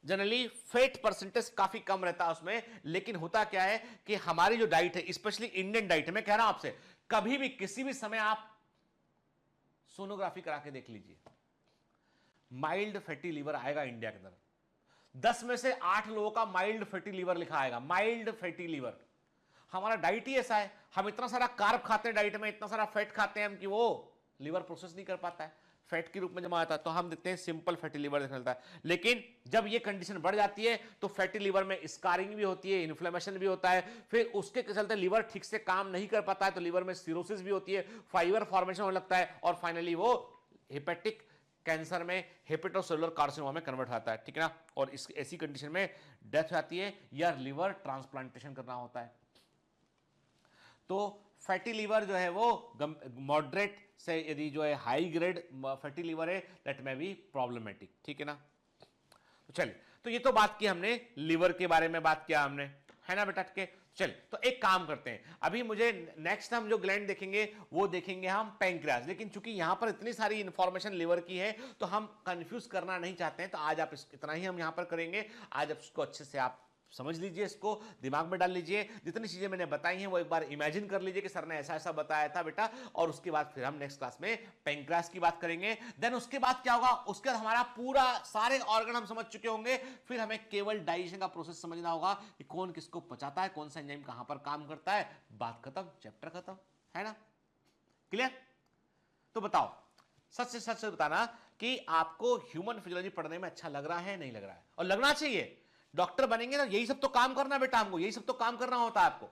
जनरली फैट परसेंटेज काफी कम रहता है उसमें। लेकिन होता क्या है कि हमारी जो डाइट है, स्पेशली इंडियन डाइट है, मैं कह रहा हूं आपसे, कभी भी किसी भी समय आप सोनोग्राफी करा के देख लीजिए, माइल्ड फैटी लिवर आएगा इंडिया के अंदर। 10 में से 8 लोगों का माइल्ड फैटी लिवर लिखा आएगा, माइल्ड फैटी लिवर। हमारा डाइट ही ऐसा है, हम इतना सारा कार्ब खाते हैं डाइट में, इतना सारा फैट खाते हैं हम कि वो लिवर प्रोसेस नहीं कर पाता है, फैट के रूप में जमा आता है। तो हम देखते हैं सिंपल फैटी लिवर निकलता है। लेकिन जब ये कंडीशन बढ़ जाती है तो फैटी लिवर में स्कारिंग भी होती है, इन्फ्लेमेशन भी होता है, फिर उसके चलते लिवर ठीक से काम नहीं कर पाता है, तो लिवर में सिरोसिस भी होती है, फाइबर फॉर्मेशन होने लगता है, और फाइनली वो हेपेटिक कैंसर में, हेपेटोसेलुलर कार्सिनोमा में कन्वर्ट होता है, ठीक है ना। और इस ऐसी कंडीशन में डेथ हो जाती है या लिवर ट्रांसप्लांटेशन करना होता है। तो फैटी लिवर जो है वो मॉडरेट से यदि जो है हाई ग्रेड फैटी लिवर है, दैट में बी प्रॉब्लमेटिक, ठीक है ना। तो चलिए, तो ये तो बात की हमने लिवर के बारे में, बात किया हमने, है ना बेटा, ठीक है। चलिए तो एक काम करते हैं, अभी मुझे नेक्स्ट हम जो ग्लैंड देखेंगे वो देखेंगे हम पैंक्रियाज। लेकिन चूंकि यहां पर इतनी सारी इंफॉर्मेशन लिवर की है तो हम कंफ्यूज करना नहीं चाहते हैं, तो आज आप इतना ही हम यहां पर करेंगे। आज आप इसको अच्छे से आप समझ लीजिए, इसको दिमाग में डाल लीजिए, जितनी चीजें मैंने बताई हैं वो एक बार इमेजिन कर लीजिए कि सर ने ऐसा ऐसा बताया था बेटा। और उसके बाद फिर हम नेक्स्ट क्लास में पैंक्रियाज की बात करेंगे। देन उसके बाद क्या होगा, उसके बाद हमारा पूरा सारे ऑर्गन हम समझ चुके होंगे, फिर हमें केवल डाइजेशन का प्रोसेस समझना होगा कि कौन किसको पचाता है, कौन सा एंजाइम कहां पर काम करता है। बात खत्म, चैप्टर खत्म, है ना, क्लियर। तो बताओ, सच से सच बताना कि आपको ह्यूमन फिजियोलॉजी पढ़ने में अच्छा लग रहा है, नहीं लग रहा है। और लगना चाहिए, डॉक्टर बनेंगे ना, यही सब तो काम करना बेटा, हमको यही सब तो काम करना होता है आपको।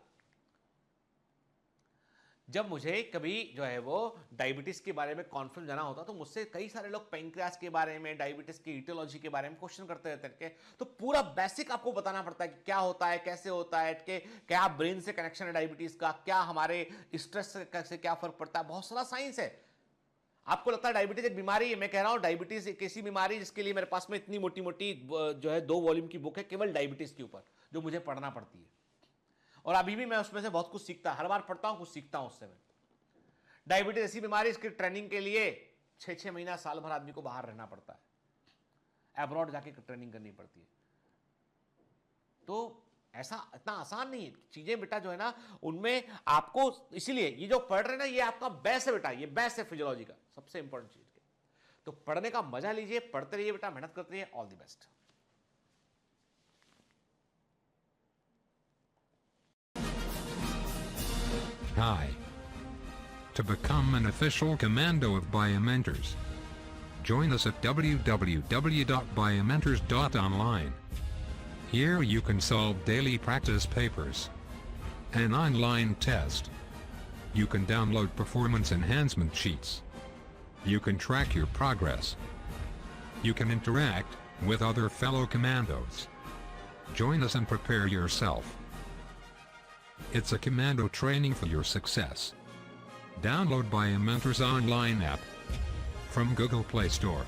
जब मुझे कभी जो है वो डायबिटीज के बारे में कॉन्फ्रेंस जाना होता तो मुझसे कई सारे लोग पैंक्रियाज के बारे में, डायबिटीज की इटियोलॉजी के बारे में क्वेश्चन करते रहते हैं। तो पूरा बेसिक आपको बताना पड़ता है कि क्या होता है, कैसे होता है, क्या ब्रेन से कनेक्शन है डायबिटीज का, क्या हमारे स्ट्रेस से क्या फर्क पड़ता है, बहुत सारा साइंस है। आपको लगता है डायबिटीज एक बीमारी है, मैं कह रहा हूं डायबिटीज एक ऐसी बीमारी जिसके लिए मेरे पास में इतनी मोटी मोटी जो है 2 वॉल्यूम की बुक है केवल डायबिटीज के ऊपर, जो मुझे पढ़ना पड़ती है। और अभी भी मैं उसमें से बहुत कुछ सीखता, हर बार पढ़ता हूं, कुछ सीखता हूं उससे मैं। डायबिटीज ऐसी बीमारी, इसकी ट्रेनिंग के लिए 6-6 महीना, साल भर आदमी को बाहर रहना पड़ता है, अब्रॉड जाके ट्रेनिंग करनी पड़ती है। तो ऐसा इतना आसान नहीं है चीजें बेटा, जो है ना उनमें आपको, इसीलिए ये जो पढ़ रहे हैं ना ये आपका बेस है बेटा, ये बेस है फिजियोलॉजी का, सबसे इंपॉर्टेंट चीज। तो पढ़ने का मजा लीजिए, पढ़ते रहिए बेटा, मेहनत करते रहिए। All the best. Hi. To become an official commando of Biomentors, join us at www.biomentors.online. Here you can solve daily practice papers, an online test. You can download performance enhancement sheets. You can track your progress. You can interact with other fellow commandos. Join us and prepare yourself. It's a commando training for your success. Download Biomentors online app from Google Play Store.